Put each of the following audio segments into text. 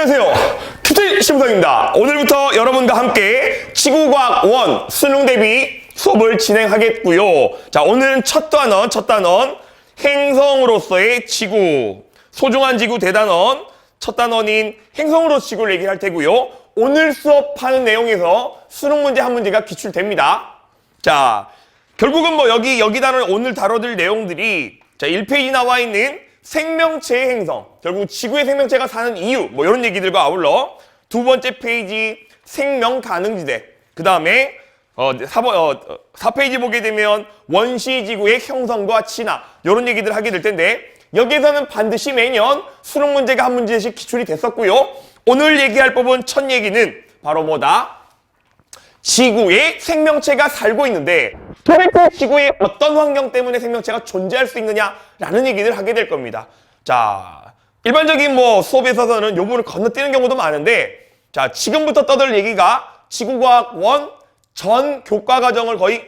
안녕하세요. 큐티 심성입니다. 오늘부터 여러분과 함께 지구과학 1 수능 대비 수업을 진행하겠고요. 자, 오늘은 첫 단원 행성으로서의 지구, 소중한 지구 대단원 첫 단원인 행성으로 지구를 얘기할 테고요. 오늘 수업하는 내용에서 수능 문제 한 문제가 기출됩니다. 자, 결국은 뭐 여기 단원 오늘 다뤄질 내용들이 자, 1페이지 나와 있는 생명체의 행성, 결국 지구의 생명체가 사는 이유, 뭐 이런 얘기들과 아울러 두 번째 페이지 생명 가능지대, 그 다음에 4페이지 보게 되면 원시 지구의 형성과 진화, 이런 얘기들 하게 될 텐데 여기에서는 반드시 매년 수능 문제가 한 문제씩 기출이 됐었고요. 오늘 얘기할 법은 첫 얘기는 바로 뭐다? 지구에 생명체가 살고 있는데 도대체 지구의 어떤 환경 때문에 생명체가 존재할 수 있느냐라는 얘기를 하게 될 겁니다. 자, 일반적인 뭐 수업에 있어서는 요 부분을 건너뛰는 경우도 많은데 자, 지금부터 떠들 얘기가 지구과학 1 전 교과 과정을 거의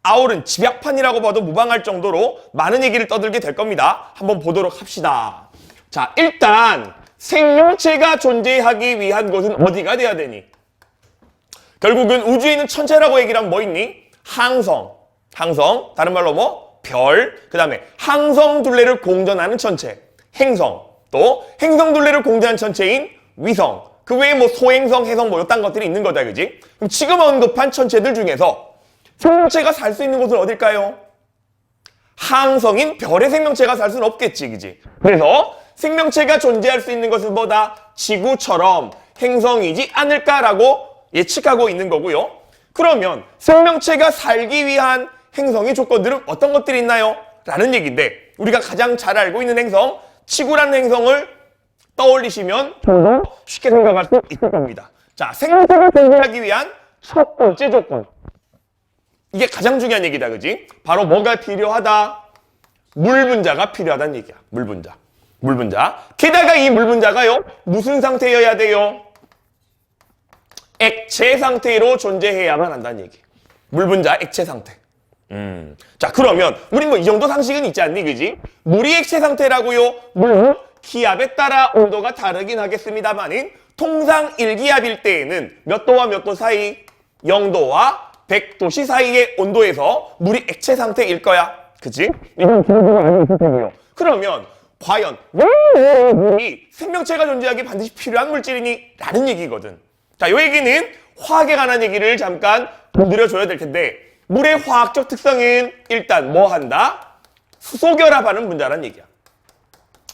아우른 집약판이라고 봐도 무방할 정도로 많은 얘기를 떠들게 될 겁니다. 한번 보도록 합시다. 자, 일단 생명체가 존재하기 위한 곳은 어디가 돼야 되니? 결국은 우주에 있는 천체라고 얘기를 하면 뭐 있니? 항성, 다른 말로 뭐? 별, 그 다음에 항성 둘레를 공전하는 천체, 행성, 또 행성 둘레를 공전하는 천체인 위성, 그 외에 뭐 소행성, 해성 뭐 이딴 것들이 있는 거다, 그지? 그럼 지금 언급한 천체들 중에서 생명체가 살 수 있는 곳은 어딜까요? 항성인 별의 생명체가 살 수는 없겠지, 그지? 그래서 생명체가 존재할 수 있는 것은 뭐다? 지구처럼 행성이지 않을까라고 예측하고 있는 거고요. 그러면 생명체가 살기 위한 행성의 조건들은 어떤 것들이 있나요? 라는 얘기인데 우리가 가장 잘 알고 있는 행성, 지구라는 행성을 떠올리시면 좀 더 쉽게 생각할 수 있을 겁니다. 자, 생명체가 존재하기 위한 첫 번째 조건. 이게 가장 중요한 얘기다, 그지? 바로 뭐가 필요하다? 물 분자가 필요하다는 얘기야. 물 분자. 게다가 이 물 분자가요, 무슨 상태여야 돼요? 액체 상태로 존재해야만 한다는 얘기. 물 분자 액체 상태. 자, 그러면 우리 뭐 이 정도 상식은 있지 않니, 그지? 물이 액체 상태라고요. 물은 기압에 따라 온도가 다르긴 하겠습니다만은 통상 1기압일 때에는 몇 도와 몇 도 사이? 0도와 100도씨 사이의 온도에서 물이 액체 상태일 거야. 그치? 이건 기본적으로 알고 있을 테고요. 그러면 과연 왜 물이 생명체가 존재하기 반드시 필요한 물질이니? 라는 얘기거든. 자, 요 얘기는 화학에 관한 얘기를 잠깐 건드려줘야 될 텐데 물의 화학적 특성은 일단 뭐 한다? 수소결합하는 분자란 얘기야.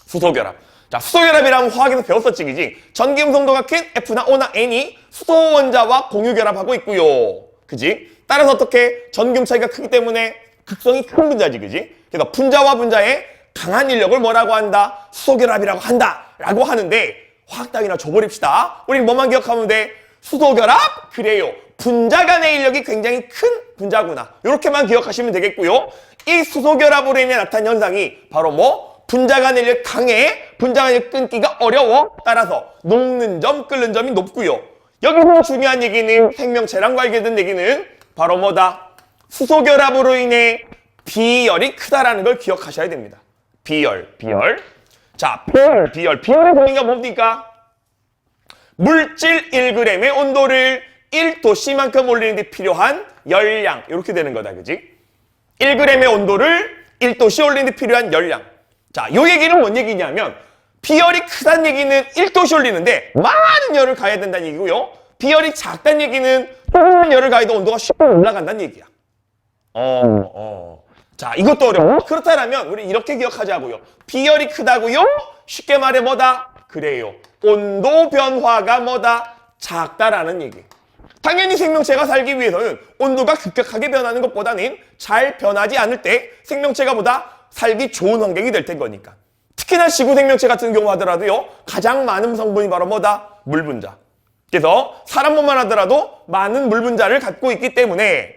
수소결합. 자, 수소결합이라면 화학에서 배웠었지, 그지? 전기음성도가 큰 F나 O나 N이 수소 원자와 공유결합하고 있고요. 그지? 따라서 어떻게? 전기음 차이가 크기 때문에 극성이 큰 분자지, 그지? 그래서 분자와 분자의 강한 인력을 뭐라고 한다? 수소결합이라고 한다. 라고 하는데 화학 따위나 줘버립시다. 우린 뭐만 기억하면 돼? 수소결합? 그래요. 분자 간의 인력이 굉장히 큰 분자구나. 이렇게만 기억하시면 되겠고요. 이 수소결합으로 인해 나타난 현상이 바로 뭐? 분자 간의 인력이 강해. 분자 간의 인력이 끊기가 어려워. 따라서 녹는 점, 끓는 점이 높고요. 여기서 중요한 얘기는 생명체랑 관계된 얘기는 바로 뭐다? 수소결합으로 인해 비열이 크다라는 걸 기억하셔야 됩니다. 비열. 자, 비열의 정의가 뭡니까? 물질 1g의 온도를 1도씨만큼 올리는 데 필요한 열량. 이렇게 되는 거다, 그지? 1g의 온도를 1도씨 올리는 데 필요한 열량. 자, 요 얘기는 뭔 얘기냐면 비열이 크다는 얘기는 1도씨 올리는데 많은 열을 가해야 된다는 얘기고요. 비열이 작다는 얘기는 조금만 열을 가해도 온도가 쉽게 올라간다는 얘기야. 자, 이것도 어려워. 그렇다면 우리 이렇게 기억하자고요. 비열이 크다고요? 쉽게 말해 뭐다? 그래요. 온도 변화가 뭐다? 작다라는 얘기. 당연히 생명체가 살기 위해서는 온도가 급격하게 변하는 것보다는 잘 변하지 않을 때 생명체가 보다 살기 좋은 환경이 될 테니까. 특히나 지구 생명체 같은 경우 하더라도요. 가장 많은 성분이 바로 뭐다? 물 분자. 그래서 사람 몸만 하더라도 많은 물 분자를 갖고 있기 때문에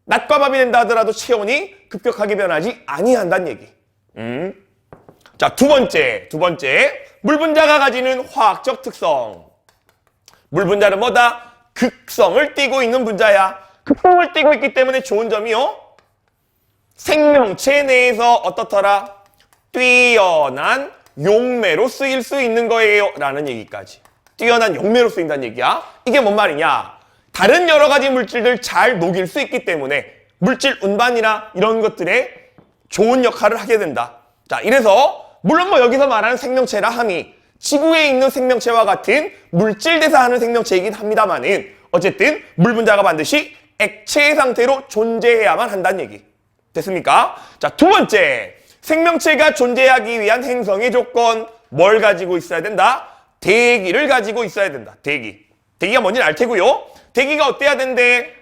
낮과 밤이 된다 하더라도 체온이 급격하게 변하지 아니한다는 얘기. 자, 두 번째. 물 분자가 가지는 화학적 특성. 물 분자는 뭐다? 극성을 띠고 있는 분자야. 극성을 띠고 있기 때문에 좋은 점이요. 생명체 내에서 어떻더라? 뛰어난 용매로 쓰일 수 있는 거예요. 라는 얘기까지. 뛰어난 용매로 쓰인다는 얘기야. 이게 뭔 말이냐? 다른 여러 가지 물질들 잘 녹일 수 있기 때문에 물질 운반이나 이런 것들에 좋은 역할을 하게 된다. 자, 이래서 물론 뭐 여기서 말하는 생명체라 함이 지구에 있는 생명체와 같은 물질 대사하는 생명체이긴 합니다만은 어쨌든 물 분자가 반드시 액체 상태로 존재해야만 한다는 얘기. 됐습니까? 자, 두 번째. 생명체가 존재하기 위한 행성의 조건. 뭘 가지고 있어야 된다? 대기를 가지고 있어야 된다. 대기. 대기가 뭔지는 알 테고요. 대기가 어때야 된대?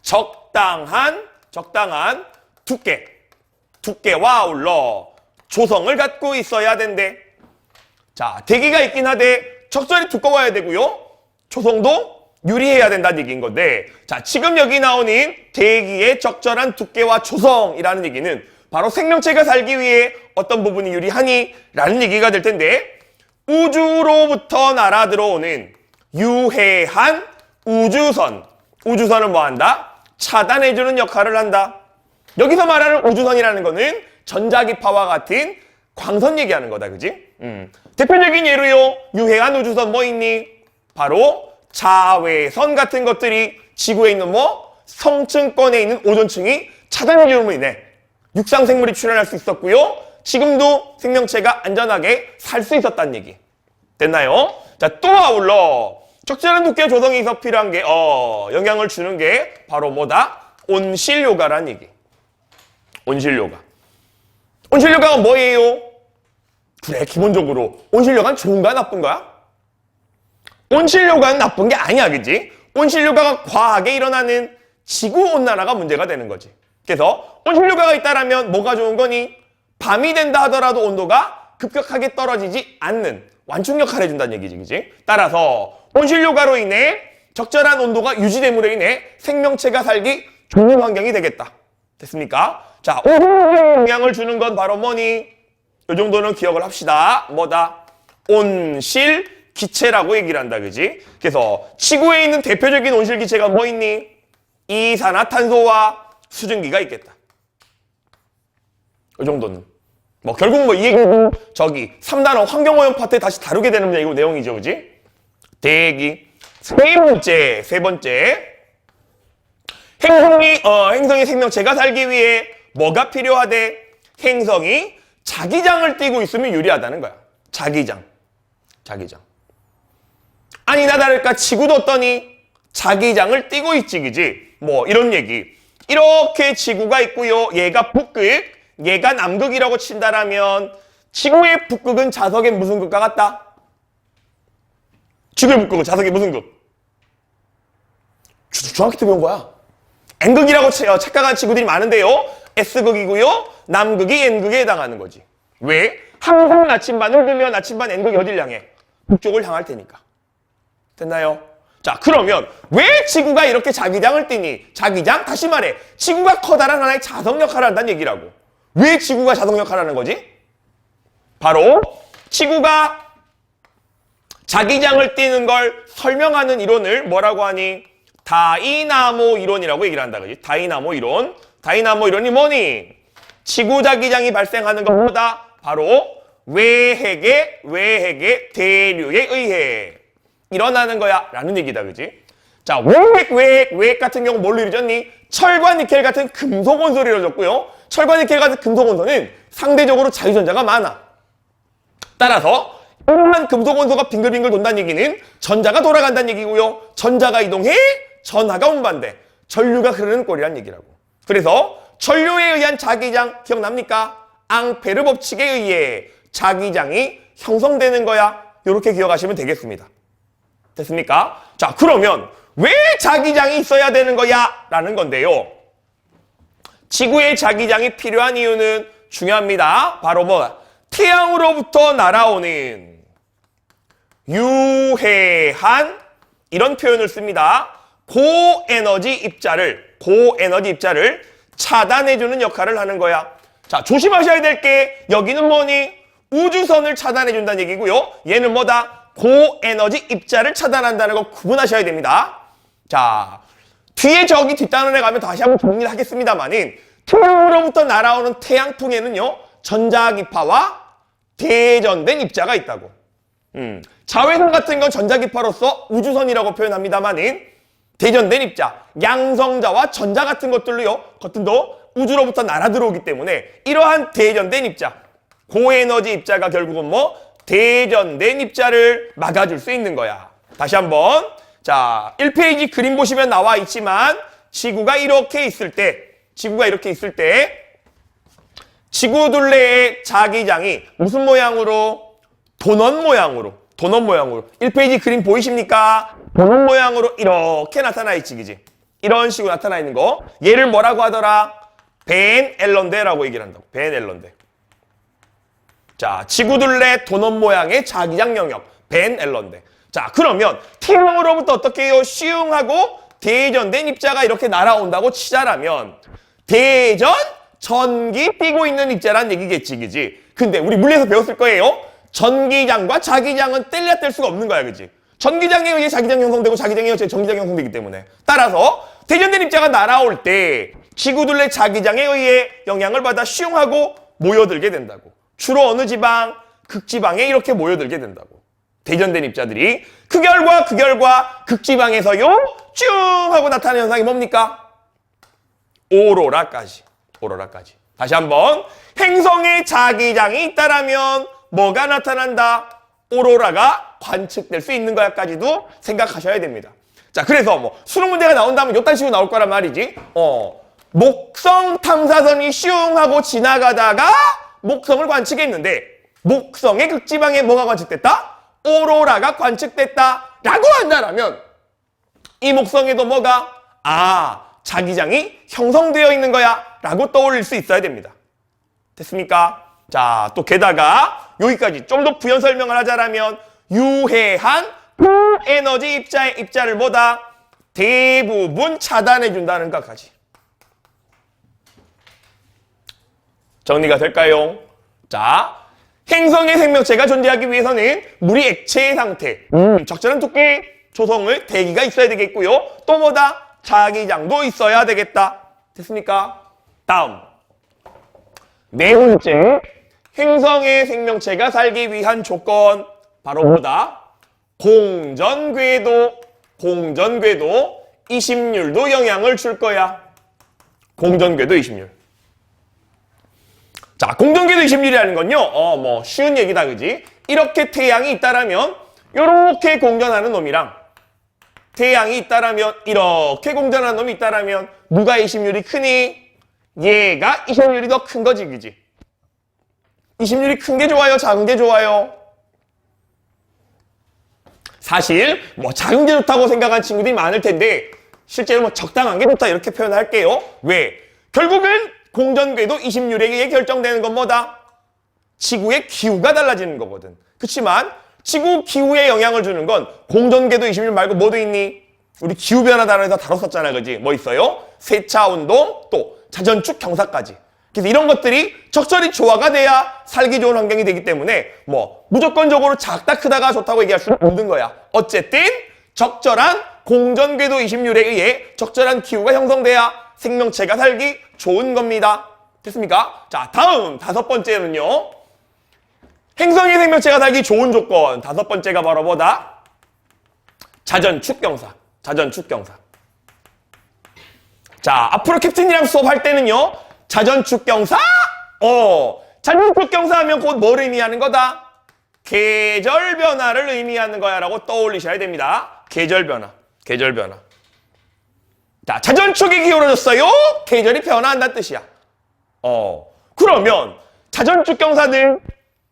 적당한 두께와 아울러 조성을 갖고 있어야 된대. 자, 대기가 있긴 하되 적절히 두꺼워야 되고요. 조성도 유리해야 된다는 얘기인 건데, 자, 지금 여기 나오는 대기의 적절한 두께와 조성이라는 얘기는 바로 생명체가 살기 위해 어떤 부분이 유리하니? 라는 얘기가 될 텐데, 우주로부터 날아 들어오는 유해한 우주선은 뭐 한다? 차단해주는 역할을 한다. 여기서 말하는 우주선이라는 거는 전자기파와 같은 광선 얘기하는 거다, 그지? 대표적인 예로요, 유해한 우주선 뭐 있니? 바로 자외선 같은 것들이 지구에 있는 성층권에 있는 오존층이 차단해줌으로 인해 육상 생물이 출현할 수 있었고요. 지금도 생명체가 안전하게 살 수 있었다는 얘기. 됐나요? 자, 또 아울러 적절한 두께와 조성이 있어 필요한 게 영향을 주는 게 바로 뭐다? 온실효과란 얘기. 온실효과가 뭐예요? 그래, 기본적으로 온실효과는 좋은가 나쁜가? 온실효과는 나쁜 게 아니야, 그지? 온실효과가 과하게 일어나는 지구온난화가 문제가 되는 거지. 그래서 온실효과가 있다라면 뭐가 좋은 거니? 밤이 된다 하더라도 온도가 급격하게 떨어지지 않는 완충 역할을 해준다는 얘기지, 그지? 따라서 온실효과로 인해 적절한 온도가 유지됨으로 인해 생명체가 살기 좋은 환경이 되겠다. 됐습니까? 자, 영향을 주는 건 바로 뭐니? 이 정도는 기억을 합시다. 뭐다? 온실기체라고 얘기를 한다, 그지? 그래서 지구에 있는 대표적인 온실기체가 뭐 있니? 이산화탄소와 수증기가 있겠다. 이 정도는. 결국 이 얘기는 저기 3단원 환경오염 파트에 다시 다루게 되는 내용이죠, 그지? 대기. 세 번째. 행성의 생명체가 살기 위해 뭐가 필요하대? 행성이 자기장을 띠고 있으면 유리하다는 거야. 자기장. 아니나 다를까 지구도 어떠니? 자기장을 띠고 있지, 그지? 이런 얘기. 이렇게 지구가 있고요. 얘가 북극, 얘가 남극이라고 친다라면 지구의 북극은 자석의 무슨 극과 같다? 지구의 북극은 자석의 무슨 극? 정확히 배운 거야. N극이라고 착각한 지구들이 많은데요. S극이고요. 남극이 N극에 해당하는 거지. 왜? 항상 나침반을 들면 나침반 N극이 어딜 향해? 북쪽을 향할 테니까. 됐나요? 자, 그러면 왜 지구가 이렇게 자기장을 띠니? 자기장? 다시 말해. 지구가 커다란 하나의 자석 역할을 한다는 얘기라고. 왜 지구가 자석 역할을 하는 거지? 바로 지구가 자기장을 띠는 걸 설명하는 이론을 뭐라고 하니? 다이나모 이론이라고 얘기를 한다, 그지? 다이나모 이론. 다이나모 이론이 뭐니? 지구 자기장이 발생하는 것보다 바로 외핵의 대류에 의해 일어나는 거야 라는 얘기다, 그지? 자, 외핵 같은 경우 뭘로 이루어졌니? 철과 니켈 같은 금속 원소로 이루어졌고요. 철과 니켈 같은 금속 원소는 상대적으로 자유전자가 많아. 따라서 이러한 금속 원소가 빙글빙글 돈다는 얘기는 전자가 돌아간다는 얘기고요. 전자가 이동해 전하가 운반돼. 전류가 흐르는 꼴이란 얘기라고. 그래서 전류에 의한 자기장 기억납니까? 앙페르 법칙에 의해 자기장이 형성되는 거야. 이렇게 기억하시면 되겠습니다. 됐습니까? 자, 그러면 왜 자기장이 있어야 되는 거야? 라는 건데요. 지구의 자기장이 필요한 이유는 중요합니다. 바로 태양으로부터 날아오는 유해한 이런 표현을 씁니다. 고에너지 입자를 차단해주는 역할을 하는 거야. 자, 조심하셔야 될 게 여기는 뭐니? 우주선을 차단해준다는 얘기고요. 얘는 뭐다? 고에너지 입자를 차단한다는 거 구분하셔야 됩니다. 자, 뒤에 저기 뒷단원에 가면 다시 한번 정리를 하겠습니다만은 태양으로부터 날아오는 태양풍에는요. 전자기파와 대전된 입자가 있다고. 자외선 같은 건 전자기파로서 우주선이라고 표현합니다만은 대전된 입자, 양성자와 전자 같은 것들로요, 겉은도 우주로부터 날아들어오기 때문에 이러한 대전된 입자, 고에너지 입자가 결국은 뭐 대전된 입자를 막아줄 수 있는 거야. 다시 한번. 자, 1페이지 그림 보시면 나와 있지만 지구가 이렇게 있을 때 지구 둘레의 자기장이 무슨 모양으로? 도넛 모양으로. 1페이지 그림 보이십니까? 도넛 모양으로 이렇게 나타나 있지, 그지? 이런 식으로 나타나 있는 거. 얘를 뭐라고 하더라? 벤 앨런대라고 얘기를 한다고. 벤 앨런대. 자, 지구 둘레 도넛 모양의 자기장 영역. 벤 앨런대. 자, 그러면 태양으로부터 어떻게 해요? 시흥하고 대전된 입자가 이렇게 날아온다고 치자라면 대전 전기 띄고 있는 입자란 얘기겠지, 그지? 근데 우리 물리에서 배웠을 거예요. 전기장과 자기장은 뗄래야 뗄 수가 없는 거야, 그지? 전기장에 의해 자기장이 형성되고 자기장에 의해 전기장이 형성되기 때문에 따라서 대전된 입자가 날아올 때 지구둘레 자기장에 의해 영향을 받아 시흥하고 모여들게 된다고. 주로 어느 지방? 극지방에 이렇게 모여들게 된다고. 대전된 입자들이 그 결과 극지방에서요 쭉 하고 나타나는 현상이 뭡니까? 오로라까지. 다시 한번. 행성의 자기장이 있다라면 뭐가 나타난다? 오로라가 관측될 수 있는 거야까지도 생각하셔야 됩니다. 자, 그래서 뭐 수능 문제가 나온다면 요딴 식으로 나올 거란 말이지. 목성 탐사선이 슝하고 지나가다가 목성을 관측했는데 목성의 극지방에 뭐가 관측됐다? 오로라가 관측됐다 라고 한다라면 이 목성에도 뭐가? 자기장이 형성되어 있는 거야 라고 떠올릴 수 있어야 됩니다. 됐습니까? 자, 또 게다가 여기까지 좀 더 부연 설명을 하자라면 유해한 고에너지 입자를 뭐다? 대부분 차단해 준다는 것까지. 정리가 될까요? 자, 행성의 생명체가 존재하기 위해서는 물이 액체의 상태, 적절한 두께 조성을 대기가 있어야 되겠고요. 또 뭐다? 자기장도 있어야 되겠다. 됐습니까? 다음. 네 번째. 행성의 생명체가 살기 위한 조건. 바로 뭐다? 공전궤도 20률도 영향을 줄 거야. 공전궤도 20률. 자, 공전궤도 20률이라는 건요, 쉬운 얘기다, 그지? 이렇게 태양이 있다라면, 요렇게 공전하는 놈이랑, 태양이 있다라면, 이렇게 공전하는 놈이 있다라면, 누가 20률이 크니? 얘가 20률이 더 큰 거지, 그지? 20률이 큰 게 좋아요? 작은 게 좋아요? 사실, 작은 게 좋다고 생각한 친구들이 많을 텐데, 실제로 적당한 게 좋다, 이렇게 표현할게요. 왜? 결국은, 공전궤도 20률에 의해 결정되는 건 뭐다? 지구의 기후가 달라지는 거거든. 그렇지만 지구 기후에 영향을 주는 건 공전궤도 20률 말고 뭐도 있니? 우리 기후변화 단원에서 다뤘었잖아, 그지? 뭐 있어요? 세차운동, 또 자전축 경사까지. 그래서 이런 것들이 적절히 조화가 돼야 살기 좋은 환경이 되기 때문에 무조건적으로 작다 크다가 좋다고 얘기할 수는 없는 거야. 어쨌든 적절한 공전궤도 20률에 의해 적절한 기후가 형성돼야 생명체가 살기 좋은 겁니다. 됐습니까? 자, 다음 5번째는요. 행성의 생명체가 살기 좋은 조건. 5번째가 바로 뭐다? 자전축 경사. 자, 앞으로 캡틴이랑 수업할 때는요. 자전축 경사? 자전축 경사하면 곧 뭘 의미하는 거다? 계절 변화를 의미하는 거야 라고 떠올리셔야 됩니다. 계절 변화. 자, 자전축이 기울어졌어요. 계절이 변화한다는 뜻이야. 그러면 자전축 경사는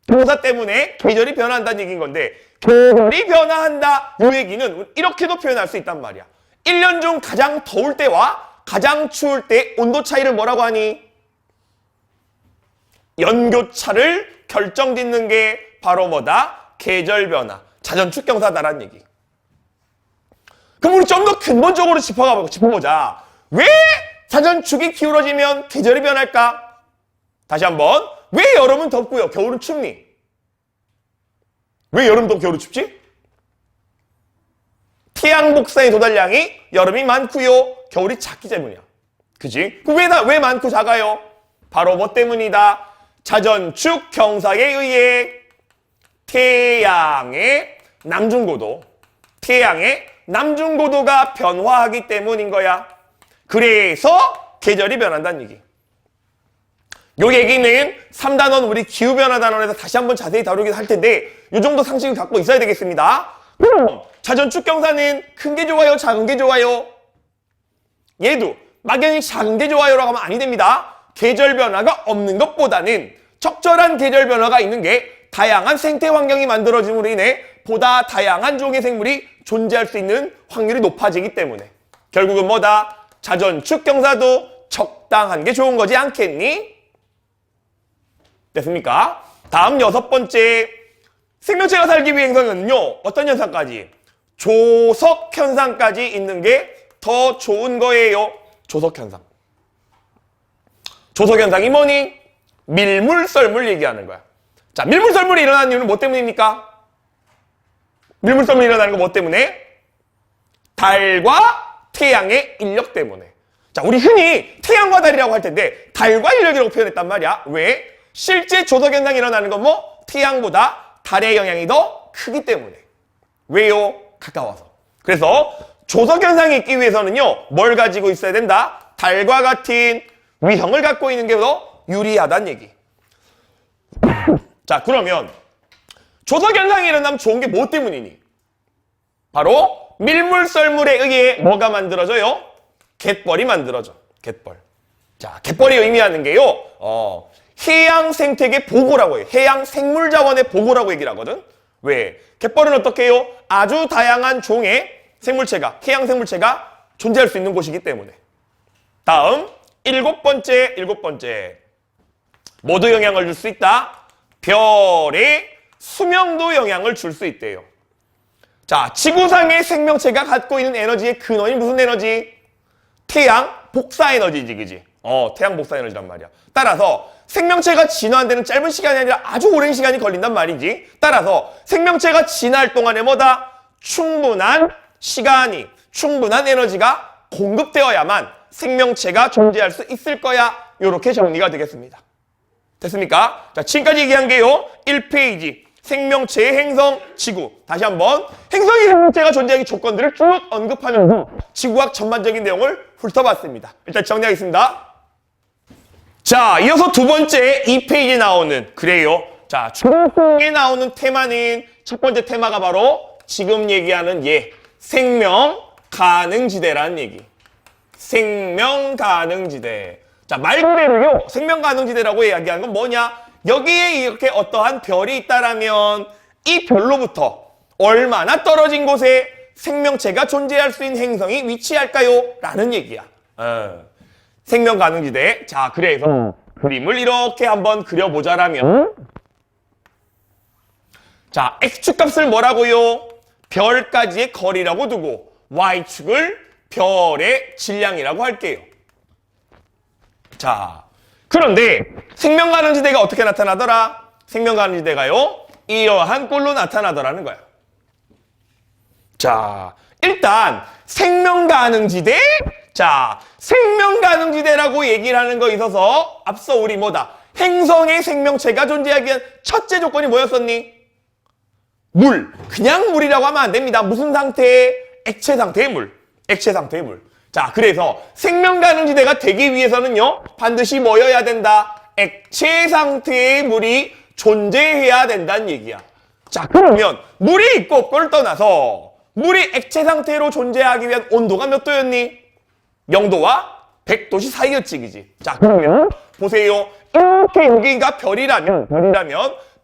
경사 때문에 계절이 변화한다는 얘기인 건데 계절이 변화한다 이 얘기는 이렇게도 표현할 수 있단 말이야. 1년 중 가장 더울 때와 가장 추울 때 온도 차이를 뭐라고 하니? 연교차를 결정짓는 게 바로 뭐다? 계절 변화, 자전축 경사다라는 얘기. 그럼 우리 좀 더 근본적으로 짚어보자. 왜 자전축이 기울어지면 계절이 변할까? 다시 한번. 왜 여름은 덥고요, 겨울은 춥니? 왜 여름 덥고 겨울은 춥지? 태양 복사의 도달량이 여름이 많고요, 겨울이 작기 때문이야. 그지? 왜 많고 작아요? 바로 뭐 때문이다? 자전축 경사에 의해 태양의 남중고도가 변화하기 때문인 거야. 그래서 계절이 변한다는 얘기. 요 얘기는 3단원 우리 기후변화단원에서 다시 한번 자세히 다루긴 할 텐데 요 정도 상식을 갖고 있어야 되겠습니다. 그럼 자전축경사는 큰 게 좋아요? 작은 게 좋아요? 얘도 막연히 작은 게 좋아요라고 하면 아니 됩니다. 계절 변화가 없는 것보다는 적절한 계절 변화가 있는 게 다양한 생태 환경이 만들어짐으로 인해 보다 다양한 종의 생물이 존재할 수 있는 확률이 높아지기 때문에 결국은 뭐다? 자전축경사도 적당한 게 좋은 거지 않겠니? 됐습니까? 다음 6번째. 생명체가 살기 위해 행성은요, 어떤 현상까지? 조석 현상까지 있는 게 더 좋은 거예요. 조석 현상. 조석 현상이 뭐니? 밀물썰물 얘기하는 거야. 자, 밀물썰물이 일어나는 이유는 뭐 때문입니까? 밀물썰물이 일어나는 거 뭐 때문에? 달과 태양의 인력 때문에. 자, 우리 흔히 태양과 달이라고 할 텐데 달과 인력이라고 표현했단 말이야. 왜? 실제 조석 현상이 일어나는 건 뭐? 태양보다 달의 영향이 더 크기 때문에. 왜요? 가까워서. 그래서 조석 현상이 있기 위해서는요, 뭘 가지고 있어야 된다? 달과 같은 위성을 갖고 있는 게 더 유리하다는 얘기. 자, 그러면 조석 현상이 일어나면 좋은 게 뭐 때문이니? 바로 밀물썰물에 의해 뭐가 만들어져요? 갯벌이 만들어져. 갯벌. 자, 갯벌이 의미하는 게요, 해양 생태계 보고라고 해요. 해양 생물 자원의 보고라고 얘기를 하거든. 왜? 갯벌은 어떻게 해요? 아주 다양한 종의 생물체가, 해양 생물체가 존재할 수 있는 곳이기 때문에. 다음, 7번째. 모두 영향을 줄 수 있다. 별의 수명도 영향을 줄 수 있대요. 자, 지구상의 생명체가 갖고 있는 에너지의 근원이 무슨 에너지? 태양 복사 에너지지, 그지? 태양 복사 에너지란 말이야. 따라서 생명체가 진화하는 데는 짧은 시간이 아니라 아주 오랜 시간이 걸린단 말이지. 따라서 생명체가 진화할 동안에 뭐다? 충분한 시간이, 충분한 에너지가 공급되어야만 생명체가 존재할 수 있을 거야. 요렇게 정리가 되겠습니다. 됐습니까? 자, 지금까지 얘기한 게요, 1페이지. 생명체의 행성, 지구. 다시 한번 행성의 생명체가 존재하기 조건들을 쭉 언급하면서 지구학 전반적인 내용을 훑어봤습니다. 일단 정리하겠습니다. 자, 이어서 두 번째 2페이지에 나오는, 그래요. 자, 초등학생에 나오는 테마는, 첫 번째 테마가 바로 지금 얘기하는 생명 가능지대라는 얘기. 생명 가능지대. 자, 말 그대로요, 생명 가능지대라고 이야기하는 건 뭐냐? 여기에 이렇게 어떠한 별이 있다라면 이 별로부터 얼마나 떨어진 곳에 생명체가 존재할 수 있는 행성이 위치할까요? 라는 얘기야. 생명 가능지대. 자, 그래서 그림을 이렇게 한번 그려보자라면, 자, X축 값을 뭐라고요? 별까지의 거리라고 두고 Y축을 별의 질량이라고 할게요. 자, 그런데 생명 가능지대가 어떻게 나타나더라? 생명 가능지대가요, 이러한 꼴로 나타나더라는 거야. 자, 일단 생명 가능지대. 자, 생명 가능지대라고 얘기를 하는 거에 있어서 앞서 우리 뭐다? 행성의 생명체가 존재하기 위한 첫째 조건이 뭐였었니? 물. 그냥 물이라고 하면 안 됩니다. 무슨 상태? 액체 상태의 물. 액체 상태의 물. 자, 그래서 생명 가능지대가 되기 위해서는요, 반드시 뭐여야 된다? 액체 상태의 물이 존재해야 된다는 얘기야. 자, 그러면 물이 있고 없고를 떠나서 물이 액체 상태로 존재하기 위한 온도가 몇 도였니? 0도와 100도씨 사이였지, 그지? 자, 그러면 보세요. 이렇게 여기가 별이라면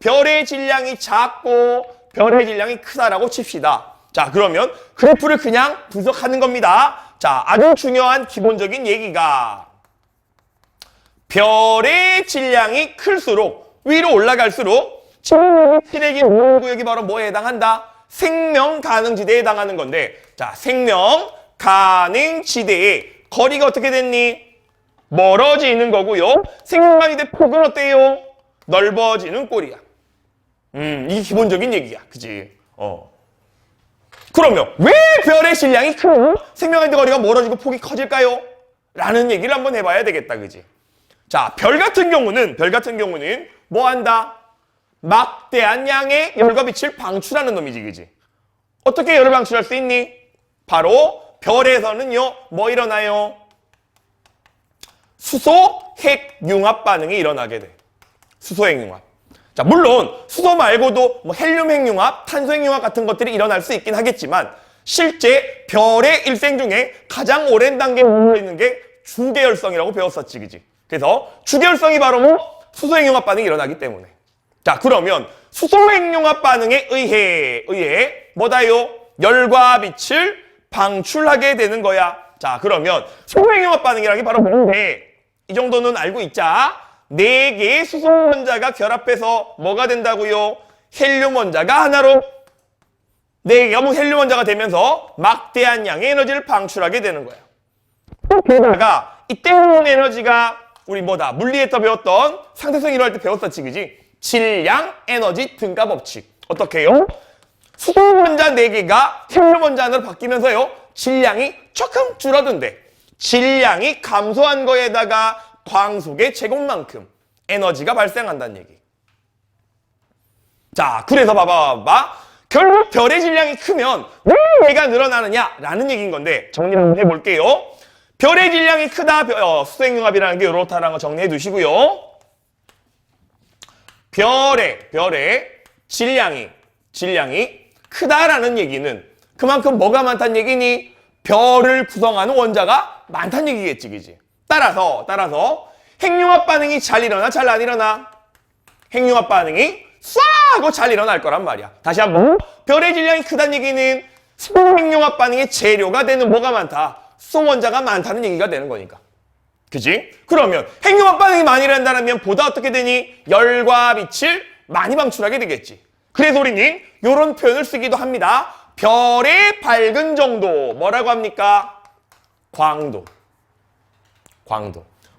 별의 질량이 작고 별의 질량이 크다라고 칩시다. 자, 그러면 그래프를 그냥 분석하는 겁니다. 자, 아주 중요한 기본적인 얘기가, 별의 질량이 클수록, 위로 올라갈수록 칠해진 구역이 바로 뭐에 해당한다? 생명 가능지대에 해당하는 건데, 자, 생명 가능지대의 거리가 어떻게 됐니? 멀어지는 거고요. 생명 가능지대 폭은 어때요? 넓어지는 꼴이야. 이게 기본적인 얘기야. 그지? 그러면 왜 별의 질량이 크고 생명 가능지대 거리가 멀어지고 폭이 커질까요? 라는 얘기를 한번 해봐야 되겠다. 그지? 자, 별 같은 경우는 뭐 한다? 막대한 양의 열과 빛을 방출하는 놈이지, 그지? 어떻게 열을 방출할 수 있니? 바로 별에서는요, 뭐 일어나요? 수소 핵융합 반응이 일어나게 돼. 수소 핵융합. 자, 물론 수소 말고도 뭐 헬륨 핵융합, 탄소 핵융합 같은 것들이 일어날 수 있긴 하겠지만 실제 별의 일생 중에 가장 오랜 단계에 머물러 있는 게 주계열성이라고 배웠었지, 그지? 그래서 주계열성이 바로 뭐 수소 핵융합 반응이 일어나기 때문에. 자, 그러면 수소 핵융합 반응에 의해 뭐다요? 열과 빛을 방출하게 되는 거야. 자, 그러면 수소 핵융합 반응이라는 게 바로 뭔데? 이 정도는 알고 있자. 4개의 수소 원자가 결합해서 뭐가 된다고요? 헬륨 원자가 하나로 4개가 뭐 헬륨 원자가 되면서 막대한 양의 에너지를 방출하게 되는 거야. 게다가 이 땡온 에너지가 우리 뭐다? 물리에서 배웠던 상대성 이론할 때 배웠었지, 그지? 질량 에너지 등가 법칙. 어떻게 해요? 수소 원자 4개가 헬륨 원자 하나로 바뀌면서요, 질량이 조금 줄어든대. 질량이 감소한 거에다가 광속의 제곱만큼 에너지가 발생한다는 얘기. 자, 그래서 봐봐. 결국 별의 질량이 크면 왜 얘가 늘어나느냐라는 얘기인 건데 정리를 한번 해볼게요. 별의 질량이 크다, 수소핵융합이라는 게 이렇다라는 거 정리해 두시고요. 별의 질량이 크다라는 얘기는 그만큼 뭐가 많다는 얘기니? 별을 구성하는 원자가 많다는 얘기겠지, 그지? 따라서 핵융합 반응이 잘 일어나, 잘 안 일어나? 핵융합 반응이 쏴 하고 잘 일어날 거란 말이야. 다시 한번. 별의 질량이 크다는 얘기는 핵융합 반응의 재료가 되는 뭐가 많다? 수소 원자가 많다는 얘기가 되는 거니까. 그지? 그러면 핵융합 반응이 많이 일어난다면 보다 어떻게 되니? 열과 빛을 많이 방출하게 되겠지. 그래서 우리는 이런 표현을 쓰기도 합니다. 별의 밝은 정도, 뭐라고 합니까?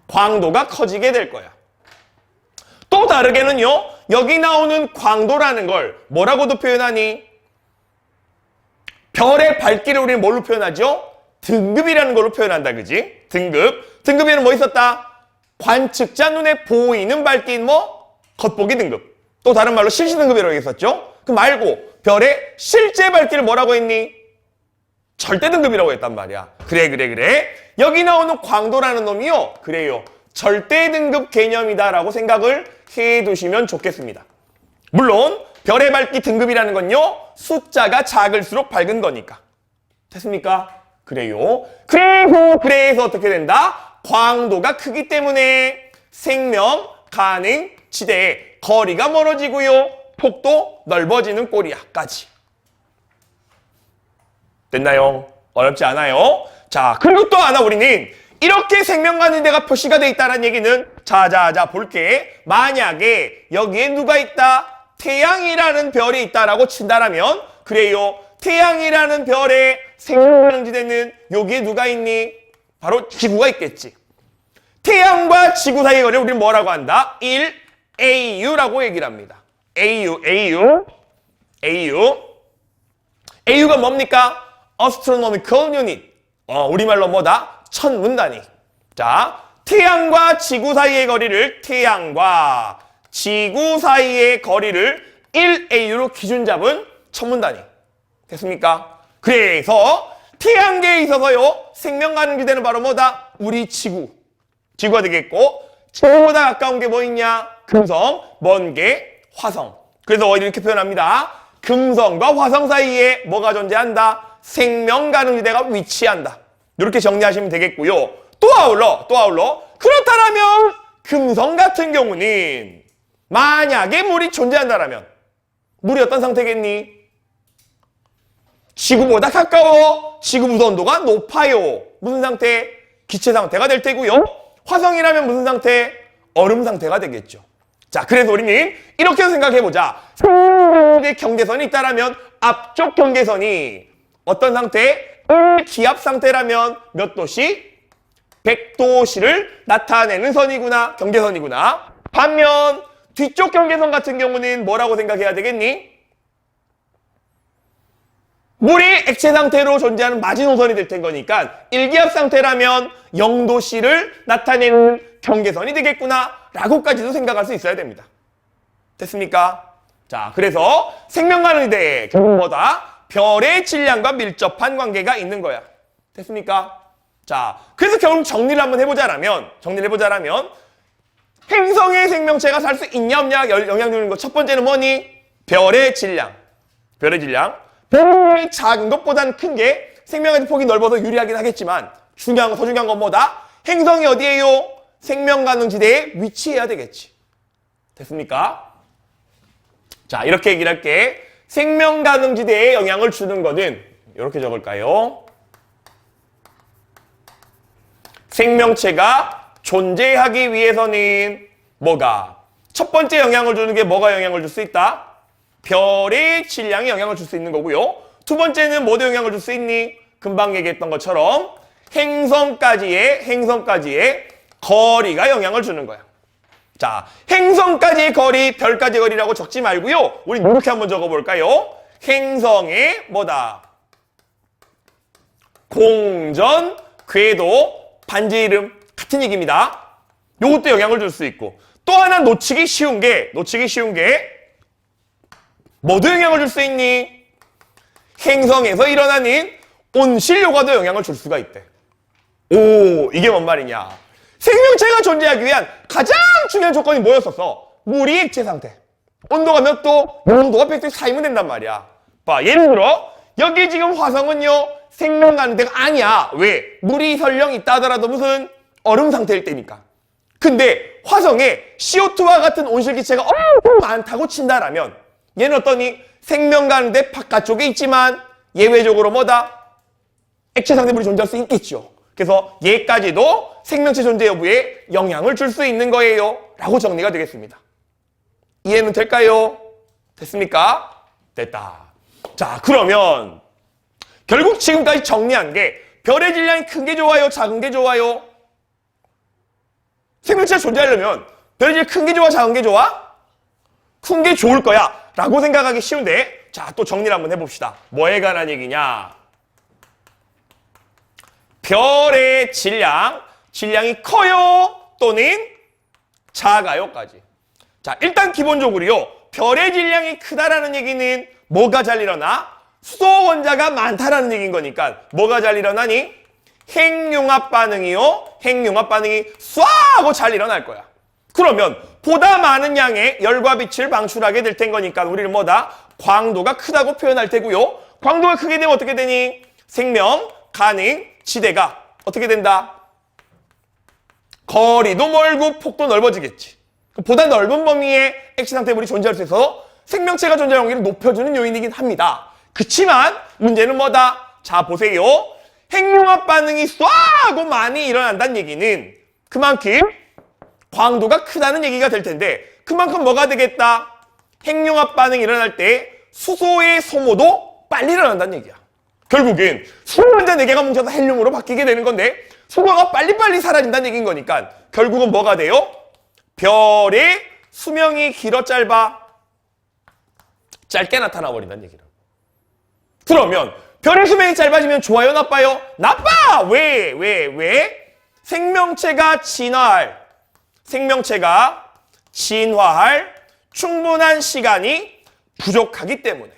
광도가 커지게 될 거야. 또 다르게는요, 여기 나오는 광도라는 걸 뭐라고도 표현하니? 별의 밝기를 우리는 뭘로 표현하죠? 등급이라는 걸로 표현한다, 그지? 등급에는 뭐 있었다? 관측자 눈에 보이는 밝기인 뭐? 겉보기 등급. 또 다른 말로 실시 등급이라고 했었죠? 그 말고 별의 실제 밝기를 뭐라고 했니? 절대 등급이라고 했단 말이야. 그래. 여기 나오는 광도라는 놈이요, 그래요, 절대 등급 개념이다라고 생각을 해두시면 좋겠습니다. 물론 별의 밝기 등급이라는 건요, 숫자가 작을수록 밝은 거니까. 됐습니까? 그래요. 그래서 어떻게 된다? 광도가 크기 때문에 생명 가능 지대에 거리가 멀어지고요, 폭도 넓어지는 꼴이야까지. 됐나요? 어렵지 않아요? 자, 그리고 또 하나 우리는 이렇게 생명 가는 데가 표시가 돼 있다는 얘기는 자 볼게. 만약에 여기에 누가 있다? 태양이라는 별이 있다라고 친다라면, 그래요, 태양이라는 별의 생명 가는 지대는 여기에 누가 있니? 바로 지구가 있겠지. 태양과 지구 사이의 거리를 우리는 뭐라고 한다? 1AU라고 얘기를 합니다. AU가 뭡니까? Astronomical Unit. 우리말로 뭐다? 천문단위. 자, 태양과 지구 사이의 거리를, 태양과 지구 사이의 거리를 1AU로 기준 잡은 천문단위. 됐습니까? 그래서 태양계에 있어서요, 생명 가능 지대는 바로 뭐다? 우리 지구가 되겠고, 지구보다 가까운 게 뭐 있냐? 금성, 먼 게 화성. 그래서 이렇게 표현합니다. 금성과 화성 사이에 뭐가 존재한다? 생명 가능 지대가 위치한다. 이렇게 정리하시면 되겠고요. 또 아울러 그렇다면 금성 같은 경우는 만약에 물이 존재한다라면 물이 어떤 상태겠니? 지구보다 가까워. 지구 무선도가 높아요. 무슨 상태? 기체 상태가 될 테고요. 화성이라면 무슨 상태? 얼음 상태가 되겠죠. 자, 그래서 우리는 이렇게 생각해보자. 생명의 경계선이 있다라면 앞쪽 경계선이 어떤 상태? 기압 상태라면 몇 도씨? 100도씨를 나타내는 선이구나. 경계선이구나. 반면 뒤쪽 경계선 같은 경우는 뭐라고 생각해야 되겠니? 물이 액체 상태로 존재하는 마지노선이 될 테니까 1기압 상태라면 0도씨를 나타내는 경계선이 되겠구나 라고까지도 생각할 수 있어야 됩니다. 됐습니까? 자, 그래서 생명 가능 지대에 결국 뭐다? 별의 질량과 밀접한 관계가 있는 거야. 됐습니까? 자, 그래서 결국 정리를 한번 해보자라면 행성의 생명체가 살 수 있냐 없냐 영향 주는 거 첫 번째는 뭐니? 별의 질량. 별이 작은 것보다는 큰 게 생명의 폭이 넓어서 유리하긴 하겠지만 더 중요한 건 뭐다? 행성이 어디에요? 생명 가능 지대에 위치해야 되겠지. 됐습니까? 자, 이렇게 얘기를 할게. 생명 가능 지대에 영향을 주는 거는 이렇게 적을까요? 생명체가 존재하기 위해서는 뭐가? 첫 번째 영향을 주는 게 뭐가 영향을 줄 수 있다? 별의 질량이 영향을 줄 수 있는 거고요. 두 번째는 뭐도 영향을 줄 수 있니? 금방 얘기했던 것처럼 행성까지의 거리가 영향을 주는 거야. 자, 행성까지의 거리, 별까지의 거리라고 적지 말고요. 우리 이렇게 한번 적어볼까요? 행성의 뭐다? 공전, 궤도, 반지 이름 같은 얘기입니다. 요것도 영향을 줄 수 있고 또 하나 놓치기 쉬운 게 뭐도 영향을 줄 수 있니? 행성에서 일어나는 온실 효과도 영향을 줄 수가 있대. 오, 이게 뭔 말이냐? 생명체가 존재하기 위한 가장 중요한 조건이 뭐였었어? 물이 액체 상태. 온도가 몇 도? 온도가 100도 4이면 된단 말이야. 봐, 예를 들어 여기 지금 화성은요 생명 가는 데가 아니야. 왜? 물이 설령 있다 하더라도 무슨 얼음 상태일 때니까. 근데 화성에 CO2와 같은 온실기체가 엄청 많다고 친다라면 얘는 어떠니? 생명 가는데 바깥쪽에 있지만 예외적으로 뭐다? 액체 상태 물이 존재할 수 있겠죠. 그래서 얘까지도 생명체 존재 여부에 영향을 줄 수 있는 거예요. 라고 정리가 되겠습니다. 이해는 될까요? 됐습니까? 됐다. 자, 그러면 결국 지금까지 정리한 게 별의 질량이 큰 게 좋아요? 작은 게 좋아요? 생명체가 존재하려면 별의 질량이 큰 게 좋아? 작은 게 좋아? 큰 게 좋을 거야 라고 생각하기 쉬운데 자, 또 정리를 한번 해봅시다. 뭐에 관한 얘기냐? 별의 질량이 커요? 또는 작아요?까지. 자, 일단 기본적으로요. 별의 질량이 크다라는 얘기는 뭐가 잘 일어나? 수소 원자가 많다라는 얘기인 거니까 뭐가 잘 일어나니? 핵융합 반응이요. 핵융합 반응이 쏴 하고 잘 일어날 거야. 그러면 보다 많은 양의 열과 빛을 방출하게 될 텐 거니까 우리는 뭐다? 광도가 크다고 표현할 테고요. 광도가 크게 되면 어떻게 되니? 생명 가능 지대가 어떻게 된다? 거리도 멀고 폭도 넓어지겠지. 보다 넓은 범위의 액체 상태 물이 존재할 수 있어서 생명체가 존재 확률을 높여주는 요인이긴 합니다. 그치만 문제는 뭐다? 자, 보세요. 핵융합 반응이 쏴 하고 많이 일어난다는 얘기는 그만큼 광도가 크다는 얘기가 될 텐데 그만큼 뭐가 되겠다? 핵융합 반응이 일어날 때 수소의 소모도 빨리 일어난다는 얘기야. 결국은 수소 원자 4개가 뭉쳐서 헬륨으로 바뀌게 되는 건데 수소가 빨리빨리 사라진다는 얘기인 거니까 결국은 뭐가 돼요? 별의 수명이 길어 짧아? 짧게 나타나 버린다는 얘기를. 그러면 별의 수명이 짧아지면 좋아요 나빠요? 나빠! 왜? 생명체가 진화할 충분한 시간이 부족하기 때문에.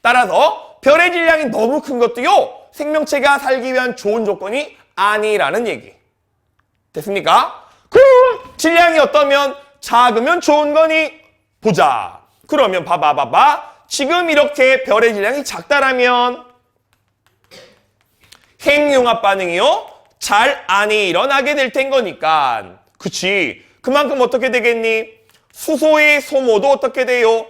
따라서 별의 질량이 너무 큰 것도요. 생명체가 살기 위한 좋은 조건이 아니라는 얘기. 됐습니까? 그럼 질량이 어떠면 작으면 좋은 거니? 보자. 그러면 봐봐. 지금 이렇게 별의 질량이 작다라면 핵융합 반응이요? 잘 안 일어나게 될 텐 거니까. 그치? 그만큼 어떻게 되겠니? 수소의 소모도 어떻게 돼요?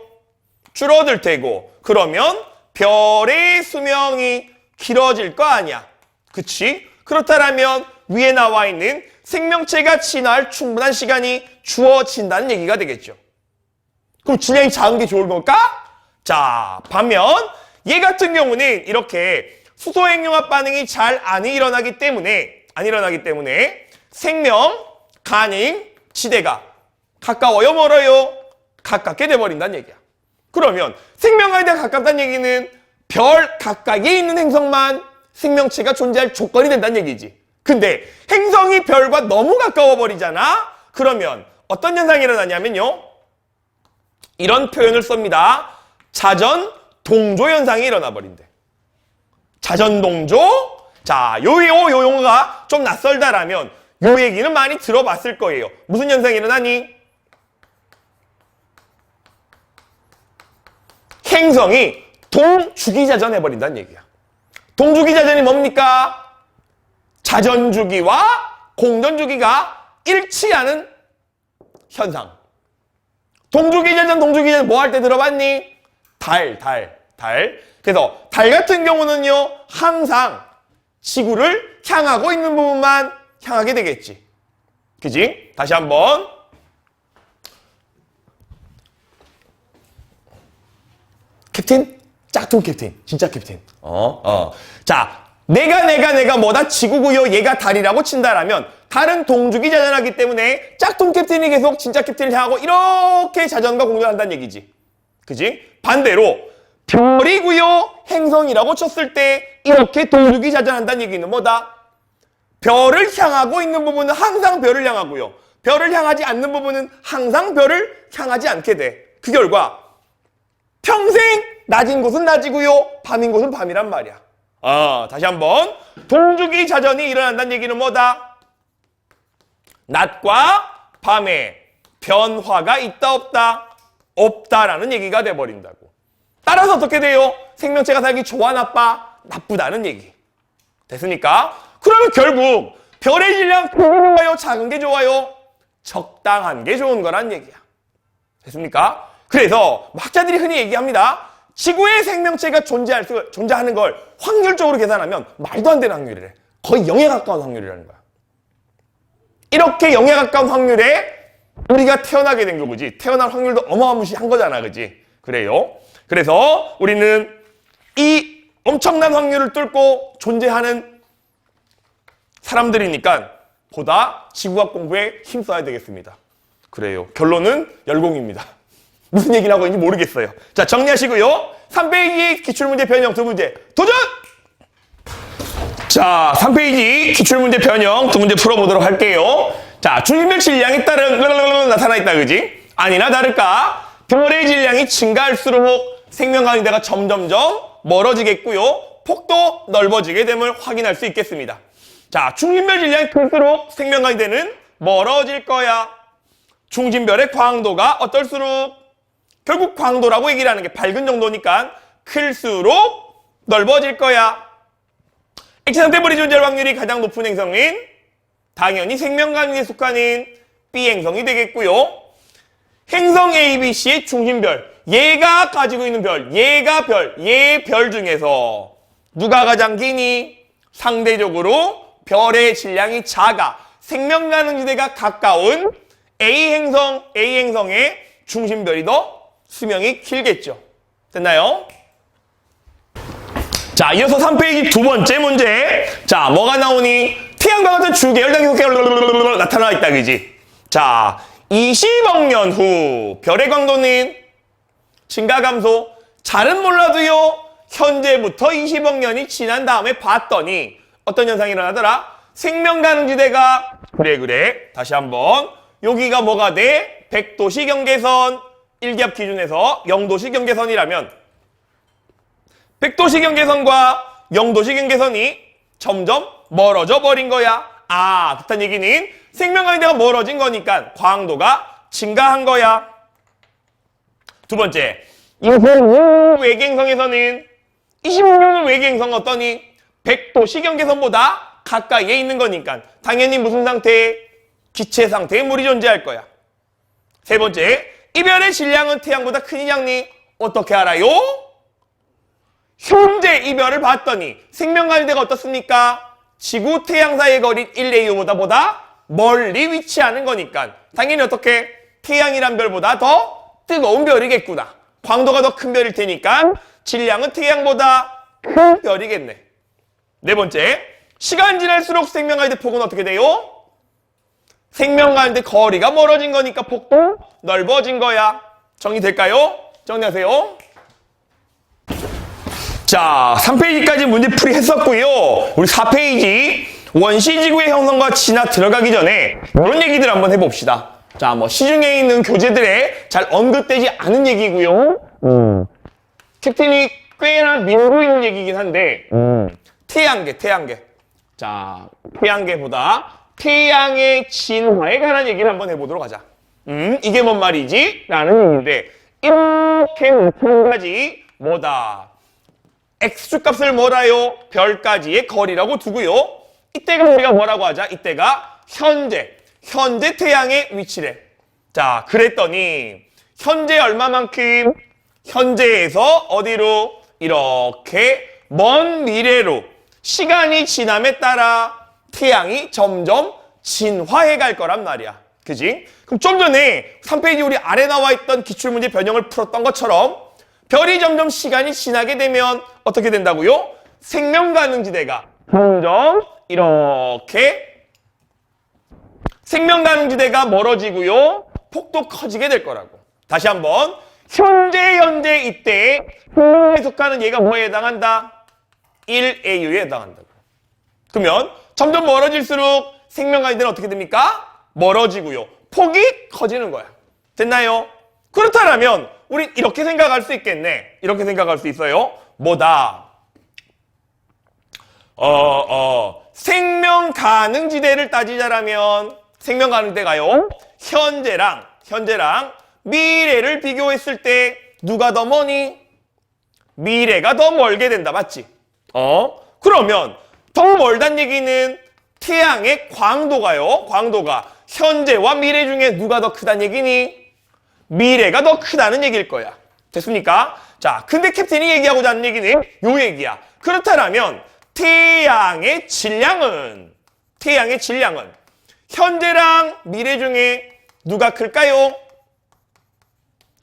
줄어들 테고. 그러면 별의 수명이 길어질 거 아니야. 그치? 그렇다면 위에 나와 있는 생명체가 진화할 충분한 시간이 주어진다는 얘기가 되겠죠. 그럼 질량이 작은 게 좋은 걸까? 자, 반면 얘 같은 경우는 이렇게 수소 핵융합 반응이 잘 안 일어나기 때문에 생명 가능 지대가 가까워요, 멀어요? 가깝게 돼버린다는 얘기야. 그러면 생명에 대해 가깝다는 얘기는 별 가까이에 있는 행성만 생명체가 존재할 조건이 된다는 얘기지. 근데 행성이 별과 너무 가까워 버리잖아? 그러면 어떤 현상이 일어나냐면요. 이런 표현을 씁니다. 자전 동조 현상이 일어나 버린대. 자전 동조? 자, 요 용어가 좀 낯설다라면 요 얘기는 많이 들어봤을 거예요. 무슨 현상이 일어나니? 행성이 동주기자전 해버린다는 얘기야. 동주기자전이 뭡니까? 자전주기와 공전주기가 일치하는 현상. 동주기자전 뭐 할 때 들어봤니? 달. 그래서 달 같은 경우는요, 항상 지구를 향하고 있는 부분만 향하게 되겠지. 그지? 다시 한번. 캡틴? 짝퉁 캡틴. 진짜 캡틴. 자, 내가 뭐다? 지구고요. 얘가 달이라고 친다라면 달은 동주기자전하기 때문에 짝퉁 캡틴이 계속 진짜 캡틴을 향하고 이렇게 자전과 공존한다는 얘기지. 그지? 반대로 별이고요. 행성이라고 쳤을 때 이렇게 동주기자전한다는 얘기는 뭐다? 별을 향하고 있는 부분은 항상 별을 향하고요. 별을 향하지 않는 부분은 항상 별을 향하지 않게 돼. 그 결과 평생 낮인 곳은 낮이고요. 밤인 곳은 밤이란 말이야. 다시 한번. 동주기자전이 일어난다는 얘기는 뭐다? 낮과 밤에 변화가 있다 없다? 없다라는 얘기가 돼버린다고. 따라서 어떻게 돼요? 생명체가 살기 좋아 나빠? 나쁘다는 얘기. 됐습니까? 그러면 결국 별의 질량 큰 게 좋아요? 작은 게 좋아요? 적당한 게 좋은 거란 얘기야. 됐습니까? 그래서 학자들이 흔히 얘기합니다. 지구에 생명체가 존재하는 걸 확률적으로 계산하면 말도 안 되는 확률이래. 거의 0에 가까운 확률이라는 거야. 이렇게 0에 가까운 확률에 우리가 태어나게 된 거지. 태어날 확률도 어마어마한 거잖아. 그지? 그래요. 그래서 우리는 이 엄청난 확률을 뚫고 존재하는 사람들이니까 보다 지구학 공부에 힘써야 되겠습니다. 그래요. 결론은 열공입니다. 무슨 얘기를 하고 있는지 모르겠어요. 자, 정리하시고요. 3페이지 기출문제 변형 두 문제 도전! 자, 3페이지 기출문제 변형 두 문제 풀어보도록 할게요. 자, 중심별 질량에 따른 나타나 있다, 그지? 아니나 다를까? 별의 질량이 증가할수록 생명가운데가 점점점 멀어지겠고요. 폭도 넓어지게 됨을 확인할 수 있겠습니다. 자, 중심별 질량이 클수록 생명가운데는 멀어질 거야. 중심별의 광도가 어떨수록? 결국 광도라고 얘기를 하는 게 밝은 정도니까 클수록 넓어질 거야. 액체상태물이 존재할 확률이 가장 높은 행성인 당연히 생명가운데에 속하는 B행성이 되겠고요. 행성 ABC의 중심별, 얘가 가지고 있는 별, 얘 별 중에서 누가 가장 기니? 상대적으로 별의 질량이 작아 생명 가능 지대가 가까운 A행성의 중심별이 더 수명이 길겠죠. 됐나요? 자, 이어서 3페이지 두 번째 문제. 자, 뭐가 나오니? 태양과 같은 주계열 단계속계열 나타나 있다, 그지? 자, 20억 년 후 별의 광도는 증가 감소. 잘은 몰라도요, 현재부터 20억 년이 지난 다음에 봤더니 어떤 현상이 일어나더라? 생명 가능 지대가 그래. 다시 한번. 여기가 뭐가 돼? 100도씨 경계선. 1기압 기준에서 0도씨 경계선이라면 100도씨 경계선과 0도씨 경계선이 점점 멀어져 버린 거야. 그렇다는 얘기는 생명가운데가 멀어진 거니까 광도가 증가한 거야. 두 번째, 25년 외계행성에서는 26년 외계행성 어떠니? 100도씨 경계선보다 가까이에 있는 거니까 당연히 무슨 상태? 기체 상태의 물이 존재할 거야. 세 번째, 이별의 질량은 태양보다 크니 작니? 어떻게 알아요? 현재 이별을 봤더니 생명가운데가 어떻습니까? 지구, 태양 사이의 거리 1AU보다 멀리 위치하는 거니까 당연히 어떻게? 태양이란 별보다 더 뜨거운 별이겠구나. 광도가 더 큰 별일 테니까 질량은 태양보다 큰 별이겠네. 네 번째, 시간 지날수록 생명가운데 폭은 어떻게 돼요? 생명가운데 거리가 멀어진 거니까 폭도 넓어진 거야. 정리될까요? 정리하세요. 자, 3페이지까지 문제풀이 했었고요. 우리 4페이지 원시지구의 형성과 진화 들어가기 전에 이런 얘기들 한번 해봅시다. 자, 뭐 시중에 있는 교재들에 잘 언급되지 않은 얘기고요. 캡틴이 꽤나 밀고 있는 얘기긴 한데 태양계. 자, 태양계보다 태양의 진화에 관한 얘기를 한번 해보도록 하자. 이게 뭔 말이지? 라는 얘기인데 이렇게 마찬가지 뭐다? x축값을 뭐라요? 별까지의 거리라고 두고요. 이때가 우리가 뭐라고 하자? 이때가 현재 태양의 위치래. 자, 그랬더니 현재 얼마만큼? 현재에서 어디로? 이렇게 먼 미래로 시간이 지남에 따라 태양이 점점 진화해 갈 거란 말이야. 그지? 그럼 좀 전에 3페이지 우리 아래 나와 있던 기출문제 변형을 풀었던 것처럼 별이 점점 시간이 지나게 되면 어떻게 된다고요? 생명가능지대가 점점 이렇게 생명가능지대가 멀어지고요. 폭도 커지게 될 거라고. 다시 한번 현재 이때 생명에 속하는 얘가 뭐에 해당한다? 1AU에 해당한다고. 그러면 점점 멀어질수록 생명가능지대는 어떻게 됩니까? 멀어지고요. 폭이 커지는 거야. 됐나요? 그렇다면 우린 이렇게 생각할 수 있겠네. 이렇게 생각할 수 있어요. 뭐다? 생명가능지대를 따지자라면 생명가능지대가요. 현재랑 미래를 비교했을 때 누가 더 머니? 미래가 더 멀게 된다. 맞지? 그러면 더 멀단 얘기는 태양의 광도가 현재와 미래 중에 누가 더 크다는 얘기니? 미래가 더 크다는 얘기일 거야. 됐습니까? 자, 근데 캡틴이 얘기하고자 하는 얘기는 요 얘기야. 그렇다면 태양의 질량은 현재랑 미래 중에 누가 클까요?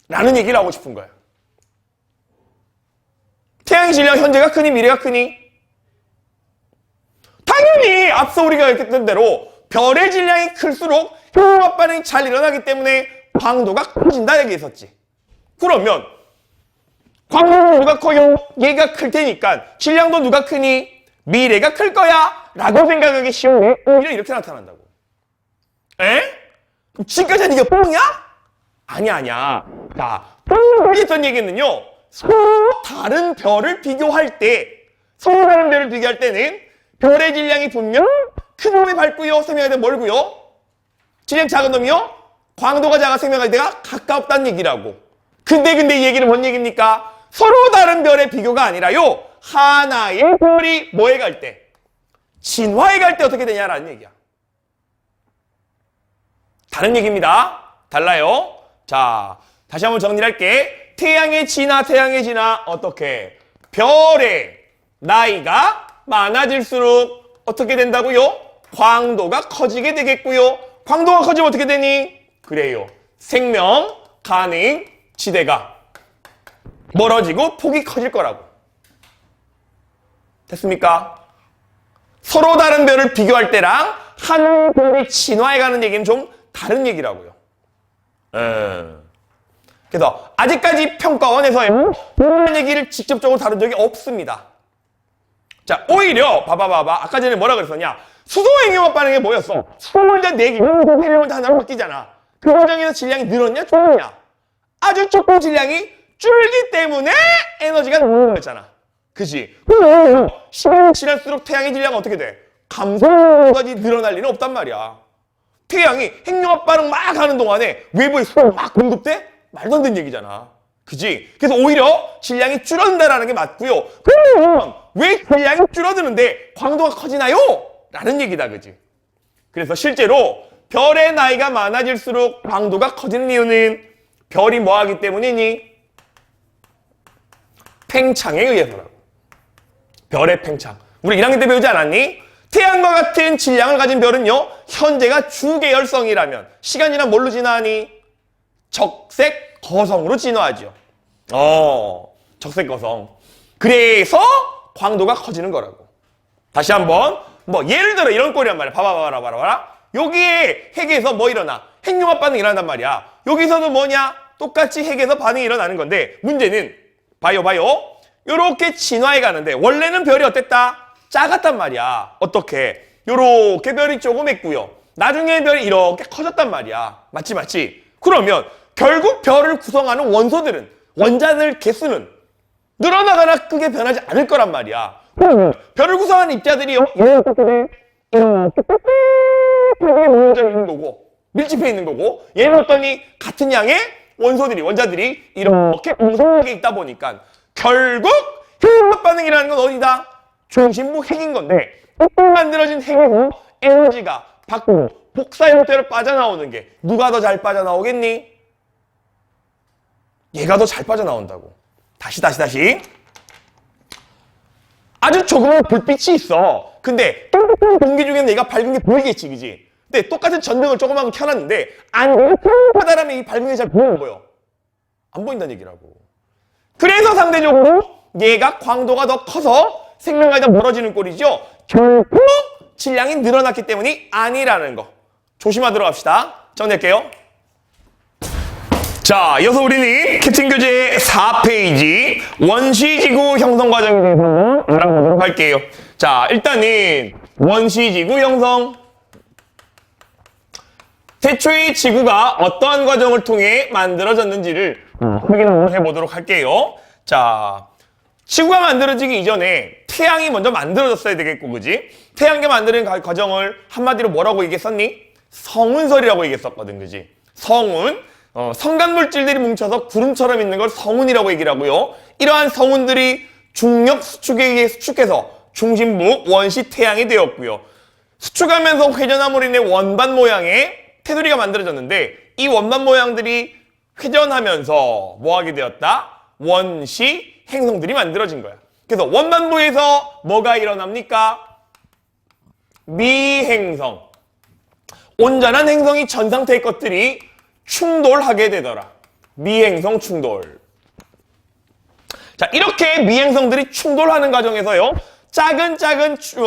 라는 얘기를 하고 싶은 거야. 태양의 질량 현재가 크니 미래가 크니? 당연히 앞서 우리가 얘기했던 대로 별의 질량이 클수록 핵융합 반응이 잘 일어나기 때문에 광도가 커진다 얘기했었지. 그러면 광도는 누가 커요? 얘가 클 테니까 질량도 누가 크니? 미래가 클 거야 라고 생각하기 쉬운데 오히려 이렇게 나타난다고. 에? 그럼 지금까지 한 이게 뻥이야? 아니야. 자, 뻥이 했던 얘기는요. 서로 다른 별을 비교할 때는 별의 질량이 분명 큰 놈이 밝고요. 생명가능지대가 멀고요. 질량 작은 놈이요. 광도가 작아 생명가능지대가 가깝다는 얘기라고. 근데 이 얘기는 뭔 얘기입니까? 서로 다른 별의 비교가 아니라요. 하나의 별이 뭐에 갈 때? 진화에 갈 때 어떻게 되냐라는 얘기야. 다른 얘기입니다. 달라요. 자, 다시 한번 정리를 할게. 태양의 진화 어떻게? 별의 나이가 많아질수록 어떻게 된다고요? 광도가 커지게 되겠고요. 광도가 커지면 어떻게 되니? 그래요. 생명 가능 지대가 멀어지고 폭이 커질 거라고. 됐습니까? 서로 다른 별을 비교할 때랑 한 별이 진화해 가는 얘기는 좀 다른 얘기라고요. 그래서 아직까지 평가원에서는 이런 얘기를 직접적으로 다룬 적이 없습니다. 자, 오히려 봐봐. 아까 전에 뭐라 그랬었냐? 수소행융합 반응이 뭐였어? 수소 먼저 4개, 헬륨 먼저 하나로 바뀌잖아. 그 과정에서 질량이 늘었냐 줄었냐? 아주 조금 질량이 줄기 때문에 에너지가 늘는 거였잖아. 그치? 시간이 지날수록 태양의 질량은 어떻게 돼? 감소까지 늘어날 리는 없단 말이야. 태양이 핵융합 반응 막 하는 동안에 외부에 수소가 막 공급돼? 말도 안 되는 얘기잖아. 그지? 그래서 오히려 질량이 줄어든다라는 게 맞고요. 그러면 왜 질량이 줄어드는데 광도가 커지나요? 라는 얘기다. 그지? 그래서 실제로 별의 나이가 많아질수록 광도가 커지는 이유는 별이 뭐하기 때문이니? 팽창에 의해서라고. 별의 팽창. 우리 1학년 때 배우지 않았니? 태양과 같은 질량을 가진 별은요, 현재가 주계열성이라면 시간이 지나면 뭘로 진화하니? 적색 거성으로 진화하죠. 적색 거성. 그래서 광도가 커지는 거라고. 다시 한번 예를 들어 이런 꼴이란 말이야. 봐라. 여기에 핵에서 뭐 일어나? 핵융합 반응이 일어난단 말이야. 여기서도 뭐냐? 똑같이 핵에서 반응이 일어나는 건데 문제는 봐요. 요렇게 진화해 가는데 원래는 별이 어땠다? 작았단 말이야. 어떻게? 요렇게 별이 조금 했고요. 나중에 별이 이렇게 커졌단 말이야. 맞지, 맞지? 그러면 결국 별을 구성하는 원소들은, 원자들 개수는 늘어나거나 크게 변하지 않을 거란 말이야. 별을 구성하는 입자들이요, 이렇게 모여져 있는 거고, 밀집해 있는 거고, 얘는 어떠니? 같은 양의 원소들이, 원자들이 이렇게 웅성하게 있다 보니까 결국 핵융합 반응이라는 건 어디다? 중심부 핵인 건데, 만들어진 핵에서 에너지가 밖으로 복사 형태로 빠져나오는 게 누가 더 잘 빠져나오겠니? 얘가 더 잘 빠져나온다고. 다시. 아주 조그만 불빛이 있어. 근데 똑같은 공기 중에는 얘가 밝은 게 보이겠지, 그지? 근데 똑같은 전등을 조그맣게 켜놨는데 안개가 펴다라면 이 밝은 게 잘 보이는 거예요. 안 보인다는 얘기라고. 그래서 상대적으로 얘가 광도가 더 커서 생명과에 더 멀어지는 꼴이죠. 결국 질량이 늘어났기 때문이 아니라는 거. 조심하도록 합시다. 정리할게요. 자, 이어서 우리는 캡틴 교재 4페이지 원시지구 형성 과정에 대해서 한번 알아보도록 할게요. 자, 일단은 원시지구 형성. 태초의 지구가 어떠한 과정을 통해 만들어졌는지를 확인을 해보도록 할게요. 자, 지구가 만들어지기 이전에 태양이 먼저 만들어졌어야 되겠고, 그지? 태양계 만드는 과정을 한마디로 뭐라고 얘기했었니? 성운설이라고 얘기했었거든, 그지? 성운. 성간물질들이 뭉쳐서 구름처럼 있는 걸 성운이라고 얘기를 하고요. 이러한 성운들이 중력 수축에 의해 수축해서 중심부 원시 태양이 되었고요. 수축하면서 회전함으로 인해 원반 모양의 테두리가 만들어졌는데 이 원반 모양들이 회전하면서 뭐하게 되었다? 원시 행성들이 만들어진 거야. 그래서 원반부에서 뭐가 일어납니까? 미행성. 온전한 행성이 전 상태의 것들이 충돌하게 되더라. 미행성 충돌. 자, 이렇게 미행성들이 충돌하는 과정에서요, 작은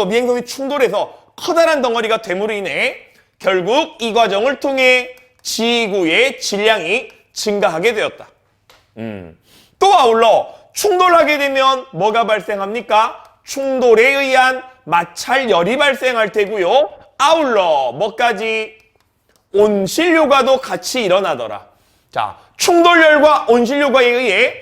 미행성이 충돌해서 커다란 덩어리가 됨으로 인해 결국 이 과정을 통해 지구의 질량이 증가하게 되었다. 또 아울러 충돌하게 되면 뭐가 발생합니까? 충돌에 의한 마찰열이 발생할 테고요. 아울러 뭐까지? 온실효과도 같이 일어나더라. 자, 충돌열과 온실효과에 의해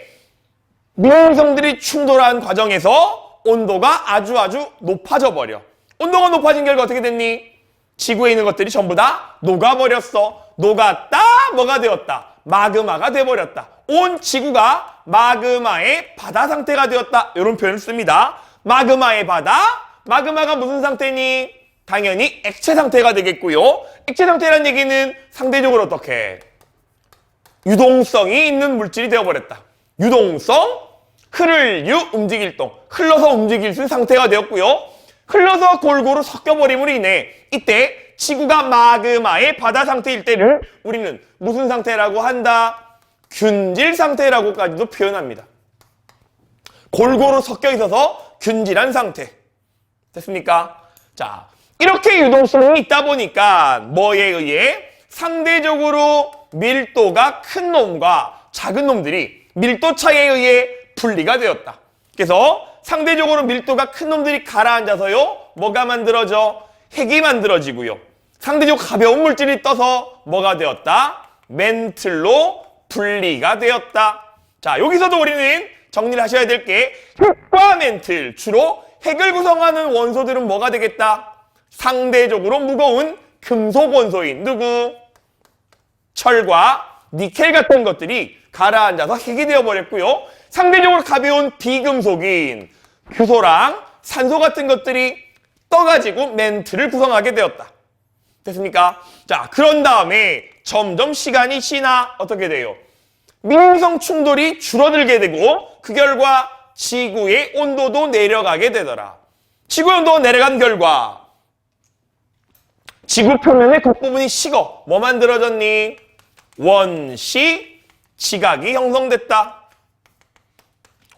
미행성들이 충돌한 과정에서 온도가 아주 높아져 버려. 온도가 높아진 결과 어떻게 됐니? 지구에 있는 것들이 전부 다 녹아버렸어. 녹았다, 뭐가 되었다? 마그마가 돼버렸다. 온 지구가 마그마의 바다 상태가 되었다. 이런 표현을 씁니다. 마그마의 바다? 마그마가 무슨 상태니? 당연히 액체 상태가 되겠고요. 액체 상태란 얘기는 상대적으로 어떻게? 유동성이 있는 물질이 되어버렸다. 유동성, 흐를유, 움직일 동. 흘러서 움직일 수 있는 상태가 되었고요. 흘러서 골고루 섞여버림으로 인해 이때 지구가 마그마의 바다 상태일 때를 우리는 무슨 상태라고 한다? 균질 상태라고까지도 표현합니다. 골고루 섞여 있어서 균질한 상태. 됐습니까? 자, 이렇게 유동성이 있다 보니까 뭐에 의해? 상대적으로 밀도가 큰 놈과 작은 놈들이 밀도 차이에 의해 분리가 되었다. 그래서 상대적으로 밀도가 큰 놈들이 가라앉아서요, 뭐가 만들어져? 핵이 만들어지고요. 상대적으로 가벼운 물질이 떠서 뭐가 되었다? 멘틀로 분리가 되었다. 자, 여기서도 우리는 정리를 하셔야 될 게 핵과 멘틀, 주로 핵을 구성하는 원소들은 뭐가 되겠다? 상대적으로 무거운 금속 원소인 누구? 철과 니켈 같은 것들이 가라앉아서 핵이 되어버렸고요. 상대적으로 가벼운 비금속인 규소랑 산소 같은 것들이 떠가지고 멘틀을 구성하게 되었다. 됐습니까? 자, 그런 다음에 점점 시간이 지나 어떻게 돼요? 미행성 충돌이 줄어들게 되고 그 결과 지구의 온도도 내려가게 되더라. 지구 온도가 내려간 결과 지구 표면의 겉부분이 식어 뭐 만들어졌니? 원시 지각이 형성됐다.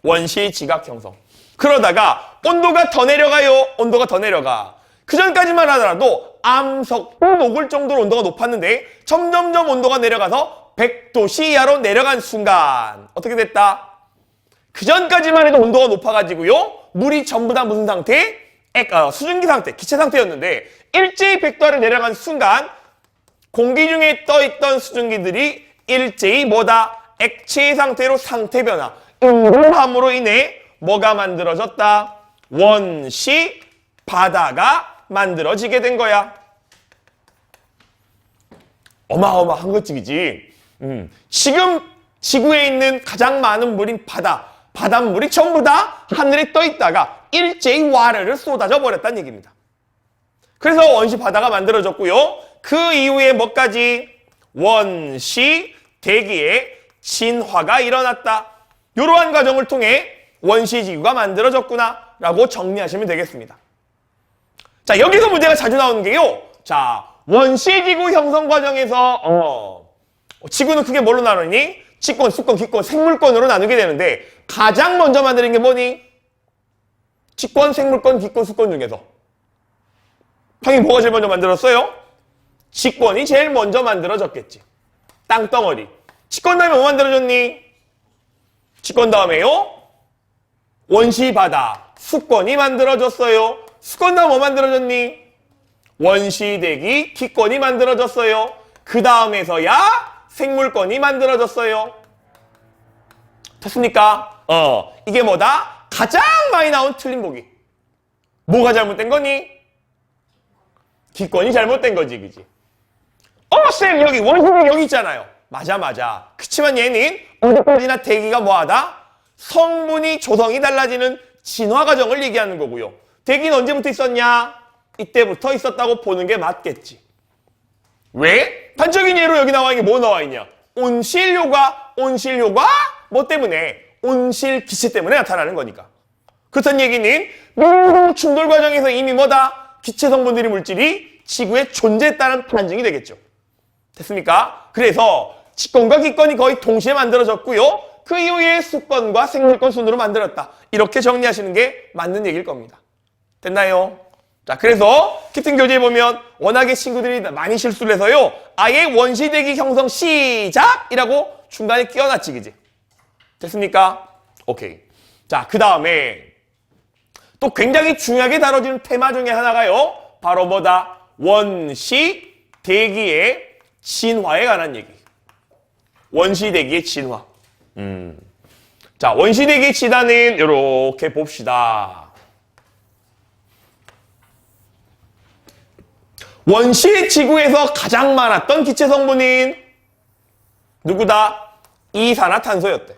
원시 지각 형성. 그러다가 온도가 더 내려가요. 온도가 더 내려가. 그 전까지만 하더라도 암석도 녹을 정도로 온도가 높았는데 점점점 온도가 내려가서 100도씨 이하로 내려간 순간 어떻게 됐다? 그 전까지만 해도 온도가 높아가지고요. 물이 전부 다 무슨 상태? 수증기 상태, 기체 상태였는데 일제히 100도를 내려간 순간 공기 중에 떠있던 수증기들이 일제히 뭐다? 액체 상태로 상태 변화. 이함으로 인해 뭐가 만들어졌다? 원시 바다가 만들어지게 된 거야. 어마어마한 것이지. 지금 지구에 있는 가장 많은 물인 바닷물이 전부 다 하늘에 떠 있다가 일제히 와르르 쏟아져 버렸다는 얘기입니다. 그래서 원시 바다가 만들어졌고요. 그 이후에 뭐까지? 원시 대기의 진화가 일어났다. 이러한 과정을 통해 원시 지구가 만들어졌구나 라고 정리하시면 되겠습니다. 자, 여기서 문제가 자주 나오는 게요. 자, 원시 지구 형성 과정에서 지구는 크게 뭘로 나누니? 지권, 수권, 기권, 생물권으로 나누게 되는데 가장 먼저 만드는 게 뭐니? 지권, 생물권, 기권, 수권 중에서 당연히 뭐가 제일 먼저 만들었어요? 지권이 제일 먼저 만들어졌겠지. 땅덩어리. 지권 다음에 뭐 만들어졌니? 지권 다음에요? 원시 바다. 수권이 만들어졌어요. 수권 다음 뭐 만들어졌니? 원시 대기, 기권이 만들어졌어요. 그 다음에서야 생물권이 만들어졌어요. 됐습니까? 이게 뭐다? 가장 많이 나온 틀린 보기. 뭐가 잘못된 거니? 기권이 잘못된 거지, 그지? 쌤, 여기 원심이 여기 있잖아요. 맞아. 그치만 얘는 어디까지나 대기가 뭐하다? 성분이 조성이 달라지는 진화 과정을 얘기하는 거고요. 대기는 언제부터 있었냐? 이때부터 있었다고 보는 게 맞겠지. 왜? 단적인 예로 여기 나와 있는 게 뭐 나와 있냐? 온실효과 뭐 때문에? 온실 기체 때문에 나타나는 거니까. 그렇다는 얘기는 밀도 충돌 과정에서 이미 뭐다? 기체 성분들이 물질이 지구에 존재했다는 반증이 되겠죠. 됐습니까? 그래서 지권과 기권이 거의 동시에 만들어졌고요. 그 이후에 수권과 생물권 순으로 만들었다. 이렇게 정리하시는 게 맞는 얘기일 겁니다. 됐나요? 자, 그래서 키튼 교재에 보면 워낙에 친구들이 많이 실수를 해서요. 아예 원시대기 형성 시작이라고 중간에 끼워놨지, 그지? 됐습니까? 오케이. 자, 그 다음에 또 굉장히 중요하게 다뤄지는 테마 중에 하나가요. 바로 뭐다? 원시대기의 진화에 관한 얘기. 원시대기의 진화. 자, 원시대기의 진화는 이렇게 봅시다. 원시 지구에서 가장 많았던 기체 성분인 누구다? 이산화탄소였대.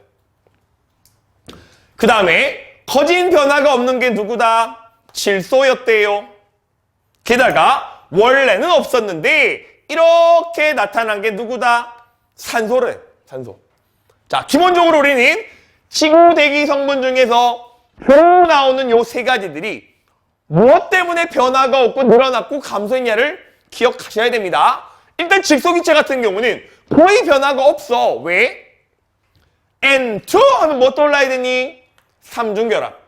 그 다음에 커진 변화가 없는 게 누구다? 질소였대요. 게다가 원래는 없었는데 이렇게 나타난 게 누구다? 산소래. 산소. 자, 기본적으로 우리는 지구 대기 성분 중에서 새로 나오는 요 세 가지들이 무엇 때문에 변화가 없고 늘어났고 감소했냐를 기억하셔야 됩니다. 일단 질소기체 같은 경우는 거의 변화가 없어. 왜? N2 하면 뭐 떠올라야 되니? 삼중결합.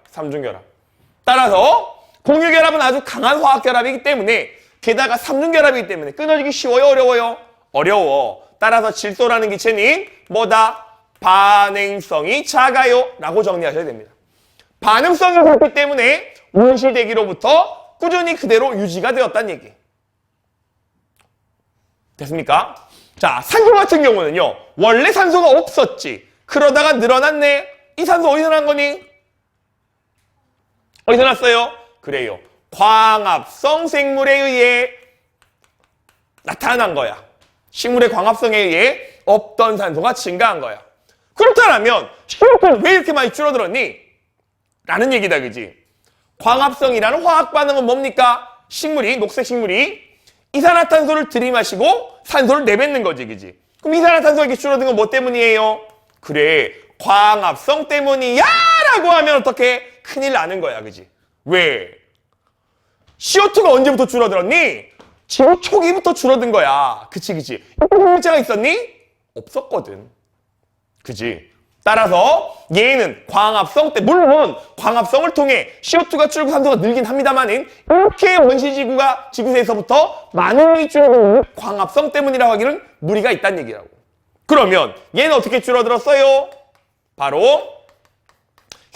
따라서 공유결합은 아주 강한 화학결합이기 때문에 게다가 삼중결합이기 때문에 끊어지기 쉬워요? 어려워요? 어려워. 따라서 질소라는 기체는 뭐다? 반응성이 작아요 라고 정리하셔야 됩니다. 반응성이 작기 때문에 원시대기로부터 꾸준히 그대로 유지가 되었다는 얘기. 됐습니까? 자, 산소 같은 경우는요. 원래 산소가 없었지. 그러다가 늘어났네. 이 산소 어디서 난 거니? 어디서 났어요? 그래요. 광합성 생물에 의해 나타난 거야. 식물의 광합성에 의해 없던 산소가 증가한 거야. 그렇다면 식물은 왜 이렇게 많이 줄어들었니? 라는 얘기다, 그지? 광합성이라는 화학 반응은 뭡니까? 녹색 식물이 이산화탄소를 들이마시고 산소를 내뱉는 거지, 그지? 그럼 이산화탄소가 이렇게 줄어든 건 뭐 때문이에요? 그래, 광합성 때문이야! 라고 하면 어떻게? 큰일 나는 거야, 그지? 왜? CO2가 언제부터 줄어들었니? 지구 초기부터 줄어든 거야. 그치. 문제가 있었니? 없었거든. 그지? 따라서 얘는 광합성 때 물론 광합성을 통해 CO2가 줄고 산소가 늘긴 합니다만은 이렇게 원시지구가 지구세에서부터 많이 줄어든 광합성 때문이라고 하기는 무리가 있다는 얘기라고. 그러면 얘는 어떻게 줄어들었어요? 바로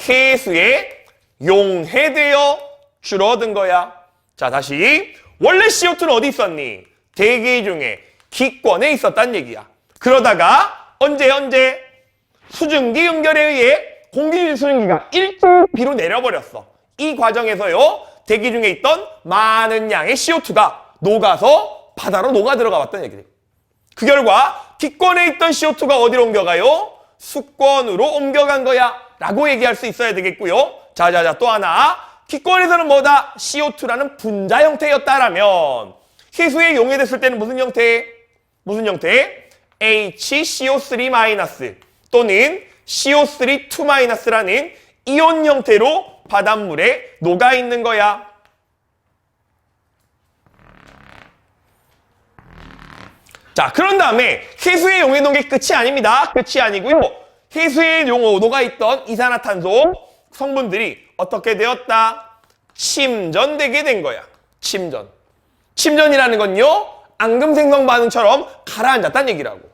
해수에 용해되어 줄어든 거야. 자, 다시. 원래 CO2는 어디 있었니? 대기 중에 기권에 있었단 얘기야. 그러다가 언제 수증기 연결에 의해 공기 수증기가 1.2로 내려버렸어. 이 과정에서요, 대기 중에 있던 많은 양의 CO2가 녹아서 바다로 녹아 들어가 봤다는 얘기지. 그 결과 기권에 있던 CO2가 어디로 옮겨가요? 수권으로 옮겨간 거야 라고 얘기할 수 있어야 되겠고요. 자, 또 하나. 기권에서는 뭐다? CO2라는 분자 형태였다라면 해수에 용해됐을 때는 무슨 형태? HCO3- 또는 CO3-2- 이온 형태로 바닷물에 녹아있는 거야. 자, 그런 다음에 해수에 용해놓은 게 끝이 아닙니다. 끝이 아니고요. 해수에 녹아있던 이산화탄소 성분들이 어떻게 되었다? 침전되게 된 거야. 침전이라는 건요, 앙금생성 반응처럼 가라앉았다는 얘기라고.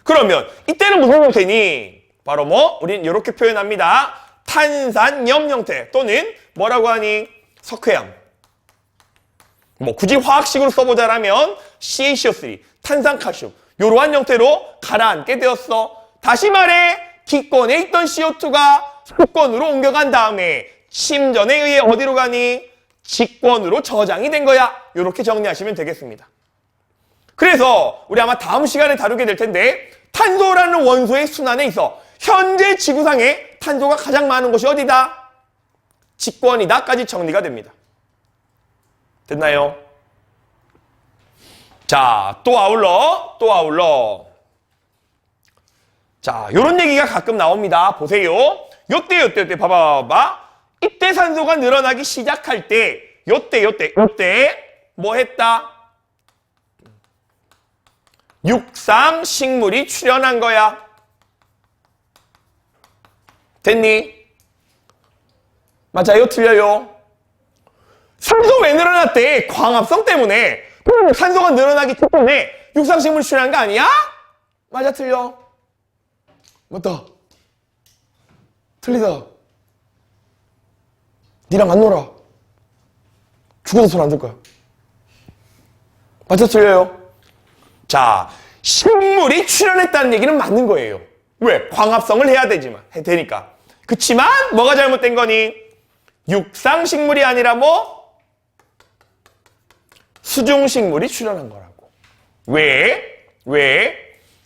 그러면 이때는 무슨 형태니? 바로 우린 이렇게 표현합니다. 탄산염 형태 또는 뭐라고 하니? 석회암. 굳이 화학식으로 써보자라면 CaCO3, 탄산칼슘 이러한 형태로 가라앉게 되었어. 다시 말해 기권에 있던 CO2가 수권으로 옮겨간 다음에 침전에 의해 어디로 가니? 직권으로 저장이 된 거야. 이렇게 정리하시면 되겠습니다. 그래서 우리 아마 다음 시간에 다루게 될 텐데 탄소라는 원소의 순환에 있어 현재 지구상에 탄소가 가장 많은 곳이 어디다? 직권이다까지 정리가 됩니다. 됐나요? 자, 또 아울러. 자, 요런 얘기가 가끔 나옵니다. 보세요. 요때 봐봐. 이때 산소가 늘어나기 시작할 때 요때 뭐 했다? 육상식물이 출현한 거야. 됐니? 맞아요? 틀려요? 산소 왜 늘어났대? 광합성 때문에. 산소가 늘어나기 때문에 육상식물이 출현한 거 아니야? 맞아, 틀려? 맞다. 틀리다. 니랑 안 놀아. 죽어도 손 안 들 거야. 맞아, 틀려요? 자, 식물이 출현했다는 얘기는 맞는 거예요. 왜? 광합성을 해야 되니까. 그치만 뭐가 잘못된 거니? 육상식물이 아니라 수중식물이 출현한 거라고. 왜?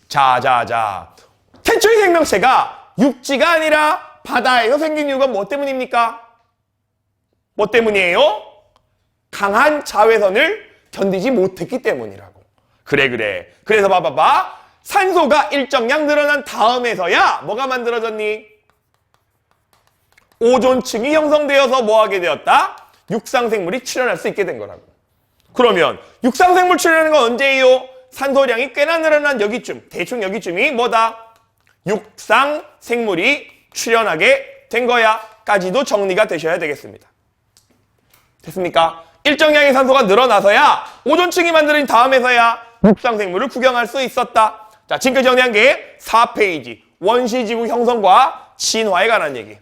자. 태초의 생명체가 육지가 아니라 바다에서 생긴 이유가 뭐 때문입니까? 뭐 때문이에요? 강한 자외선을 견디지 못했기 때문이라고. 그래. 그래서 봐봐. 산소가 일정량 늘어난 다음에서야 뭐가 만들어졌니? 오존층이 형성되어서 뭐하게 되었다? 육상생물이 출현할 수 있게 된 거라고. 그러면 육상생물 출현하는 건 언제예요? 산소량이 꽤나 늘어난 여기쯤, 대충 여기쯤이 뭐다? 육상생물이 출현하게 된 거야 까지도 정리가 되셔야 되겠습니다. 됐습니까? 일정량의 산소가 늘어나서야 오존층이 만들어진 다음에서야 육상생물을 구경할 수 있었다. 자, 지금까지 정리한 게 4페이지 원시지구 형성과 진화에 관한 얘기.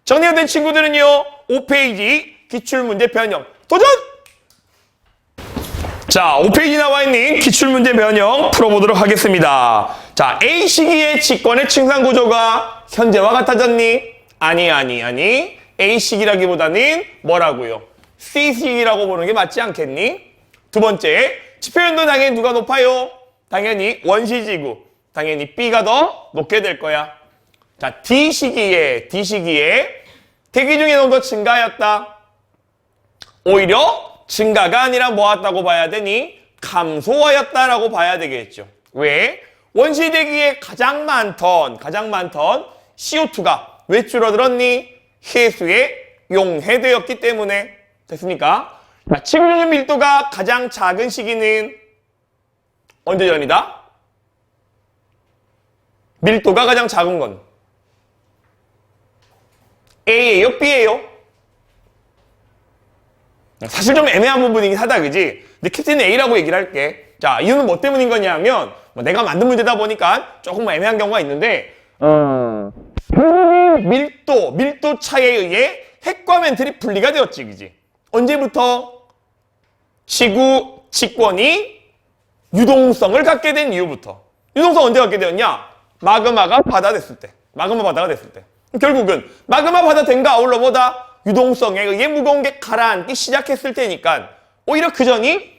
정리가 된 친구들은요 5페이지 기출문제 변형 도전! 자, 5페이지 나와 있는 기출문제 변형 풀어보도록 하겠습니다. 자, A 시기의 직권의 층상 구조가 현재와 같아졌니? 아니. A 시기라기보다는 뭐라고요? C 시기라고 보는 게 맞지 않겠니? 두 번째, 지표연도 당연히 누가 높아요? 당연히 원시지구. 당연히 B가 더 높게 될 거야. 자, D 시기에 대기 중의 농도 증가하였다. 오히려 증가가 아니라 뭐였다고 봐야 되니? 감소하였다라고 봐야 되겠죠. 왜? 원시 대기에 가장 많던 CO2가 왜 줄어들었니? 해수에 용해되었기 때문에. 됐습니까? 자, 지구 중의 밀도가 가장 작은 시기는 언제 전이다? 밀도가 가장 작은 건 A예요? B예요? 사실 좀 애매한 부분이긴 하다, 그지? 근데 캡틴은 A라고 얘기를 할게. 자, 이유는 뭐 때문인 거냐 하면 내가 만든 문제다 보니까 조금 애매한 경우가 있는데 밀도 차이에 의해 핵과 멘틀이 분리가 되었지, 그지? 언제부터? 지구 직권이 유동성을 갖게 된 이후부터. 유동성 언제 갖게 되었냐? 마그마가 바다 됐을 때. 마그마 바다가 됐을 때. 결국은 마그마 바다 된가 아울러 뭐다? 유동성에 의해 무거운 게 가라앉기 시작했을 테니까 오히려 그 전이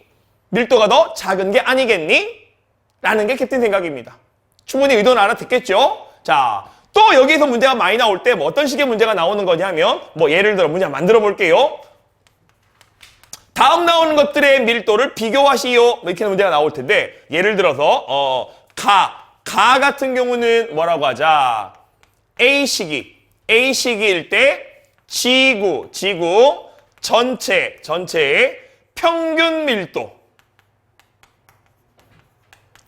밀도가 더 작은 게 아니겠니? 라는 게 캡틴 생각입니다. 충분히 의도는 알아듣겠죠? 자, 또 여기에서 문제가 많이 나올 때 뭐 어떤 식의 문제가 나오는 거냐 하면 뭐 예를 들어 문제 만들어 볼게요. 다음 나오는 것들의 밀도를 비교하시오. 뭐 이렇게 문제가 나올 텐데 예를 들어서 가 같은 경우는 뭐라고 하자. A시기일 때 지구 전체의 평균 밀도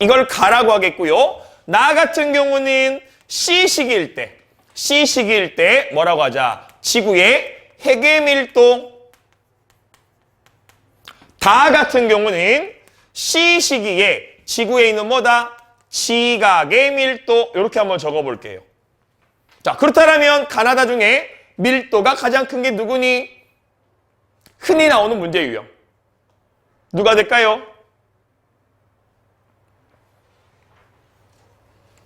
이걸 가라고 하겠고요. 나 같은 경우는 C시기일 때 뭐라고 하자. 지구의 핵의 밀도. 다 같은 경우는 C시기에 지구에 있는 뭐다? 지각의 밀도. 이렇게 한번 적어볼게요. 자, 그렇다면 가나다 중에 밀도가 가장 큰 게 누구니? 흔히 나오는 문제 유형. 누가 될까요?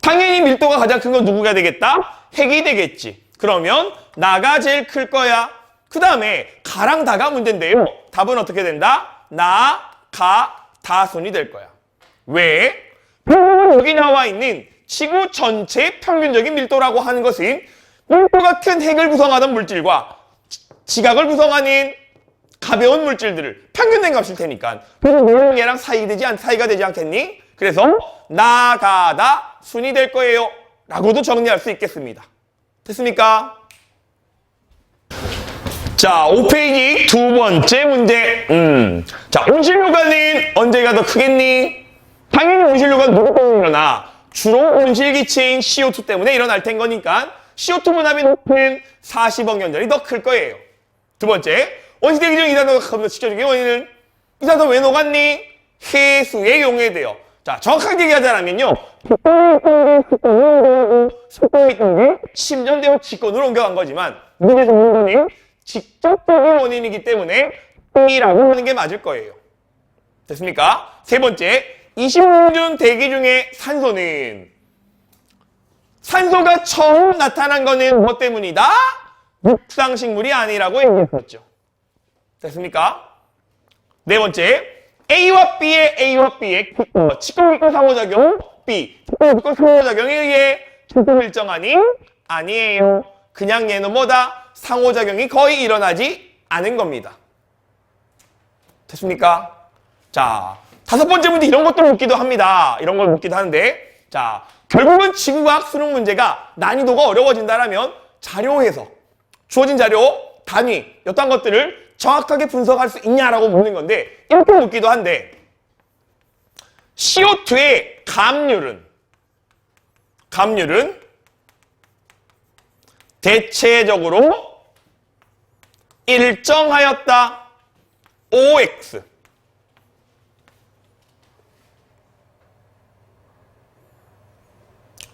당연히 밀도가 가장 큰 건 누구가 되겠다? 핵이 되겠지. 그러면 나가 제일 클 거야. 그 다음에 가랑 다가 문제인데요. 답은 어떻게 된다? 나, 가, 다 순이 될 거야. 왜? 여기 나와 있는 지구 전체의 평균적인 밀도라고 하는 것은 밀도가 큰 핵을 구성하던 물질과 지각을 구성하는 가벼운 물질들을 평균된 값일 테니까 얘랑 사이가 되지 않겠니? 그래서 나가다 순이 될 거예요. 라고도 정리할 수 있겠습니다. 됐습니까? 자, 5페이지 두 번째 문제. 자, 온실효과는 언제가 더 크겠니? 당연히 온실효과는 누구 때문에 일어나? 주로 온실기체인 CO2 때문에 일어날 텐 거니까 CO2 분압이 높은 40억 년 전이 더 클 거예요. 두 번째, 원시대기 중 이산화가 지켜주기 원인은 이산화가 왜 녹았니? 해수에 용해되어. 자, 정확하게 얘기하자면요. 10년 되어 직권으로 옮겨간 거지만 문제에서 문제는 직접적인 원인이기 때문에 이라고 하는 게 맞을 거예요. 됐습니까? 세 번째, 20년 전 대기 중에 산소가 처음 나타난 거는 뭐 때문이다? 육상식물이 아니라고 얘기했었죠. 됐습니까? 네 번째, A와 B의 직권기권 상호작용, B, 직권기권 상호작용에 의해 조금 일정하니? 아니에요. 그냥 얘는 뭐다? 상호작용이 거의 일어나지 않은 겁니다. 됐습니까? 자, 다섯 번째 문제 이런 것도 묻기도 합니다. 이런 걸 묻기도 하는데, 자, 결국은 지구과학 수능 문제가 난이도가 어려워진다라면 자료 해석, 주어진 자료, 단위, 이딴 것들을 정확하게 분석할 수 있냐라고 묻는 건데 이렇게 묻기도 한데 CO2의 감률은 대체적으로 일정하였다. OX.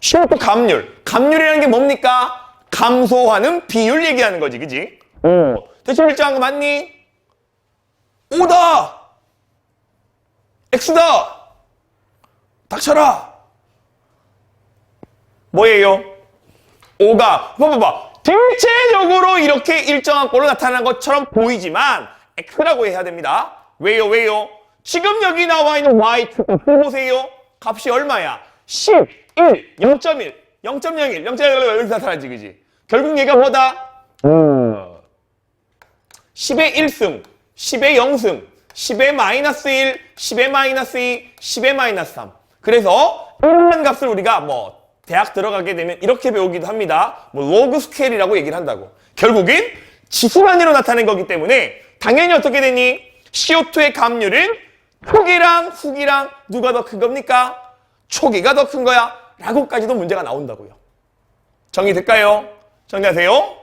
CO2 감률이라는 게 뭡니까? 감소하는 비율 얘기하는 거지, 그지? 대체 일정한 거 맞니? O다! X다! 닥쳐라! 뭐예요? O가, 봐봐. 대체적으로 이렇게 일정한 꼴로 나타나는 것처럼 보이지만 X라고 해야 됩니다. 왜요? 지금 여기 나와 있는 Y2 보세요. 값이 얼마야? 10, 1, 0.1, 0.01, 0.01 여기 나타나지, 그지? 결국 얘가 뭐다? 10의 1승, 10의 0승, 10의 마이너스 1, 10의 마이너스 2, 10의 마이너스 3. 그래서 이런 값을 우리가 대학 들어가게 되면 이렇게 배우기도 합니다. 로그 스케일이라고 얘기를 한다고. 결국엔 지수 단위로 나타낸 거기 때문에 당연히 어떻게 되니? CO2의 감률은 초기랑 후기랑 누가 더 큰 겁니까? 초기가 더 큰 거야. 라고까지도 문제가 나온다고요. 정리될까요? 정리하세요.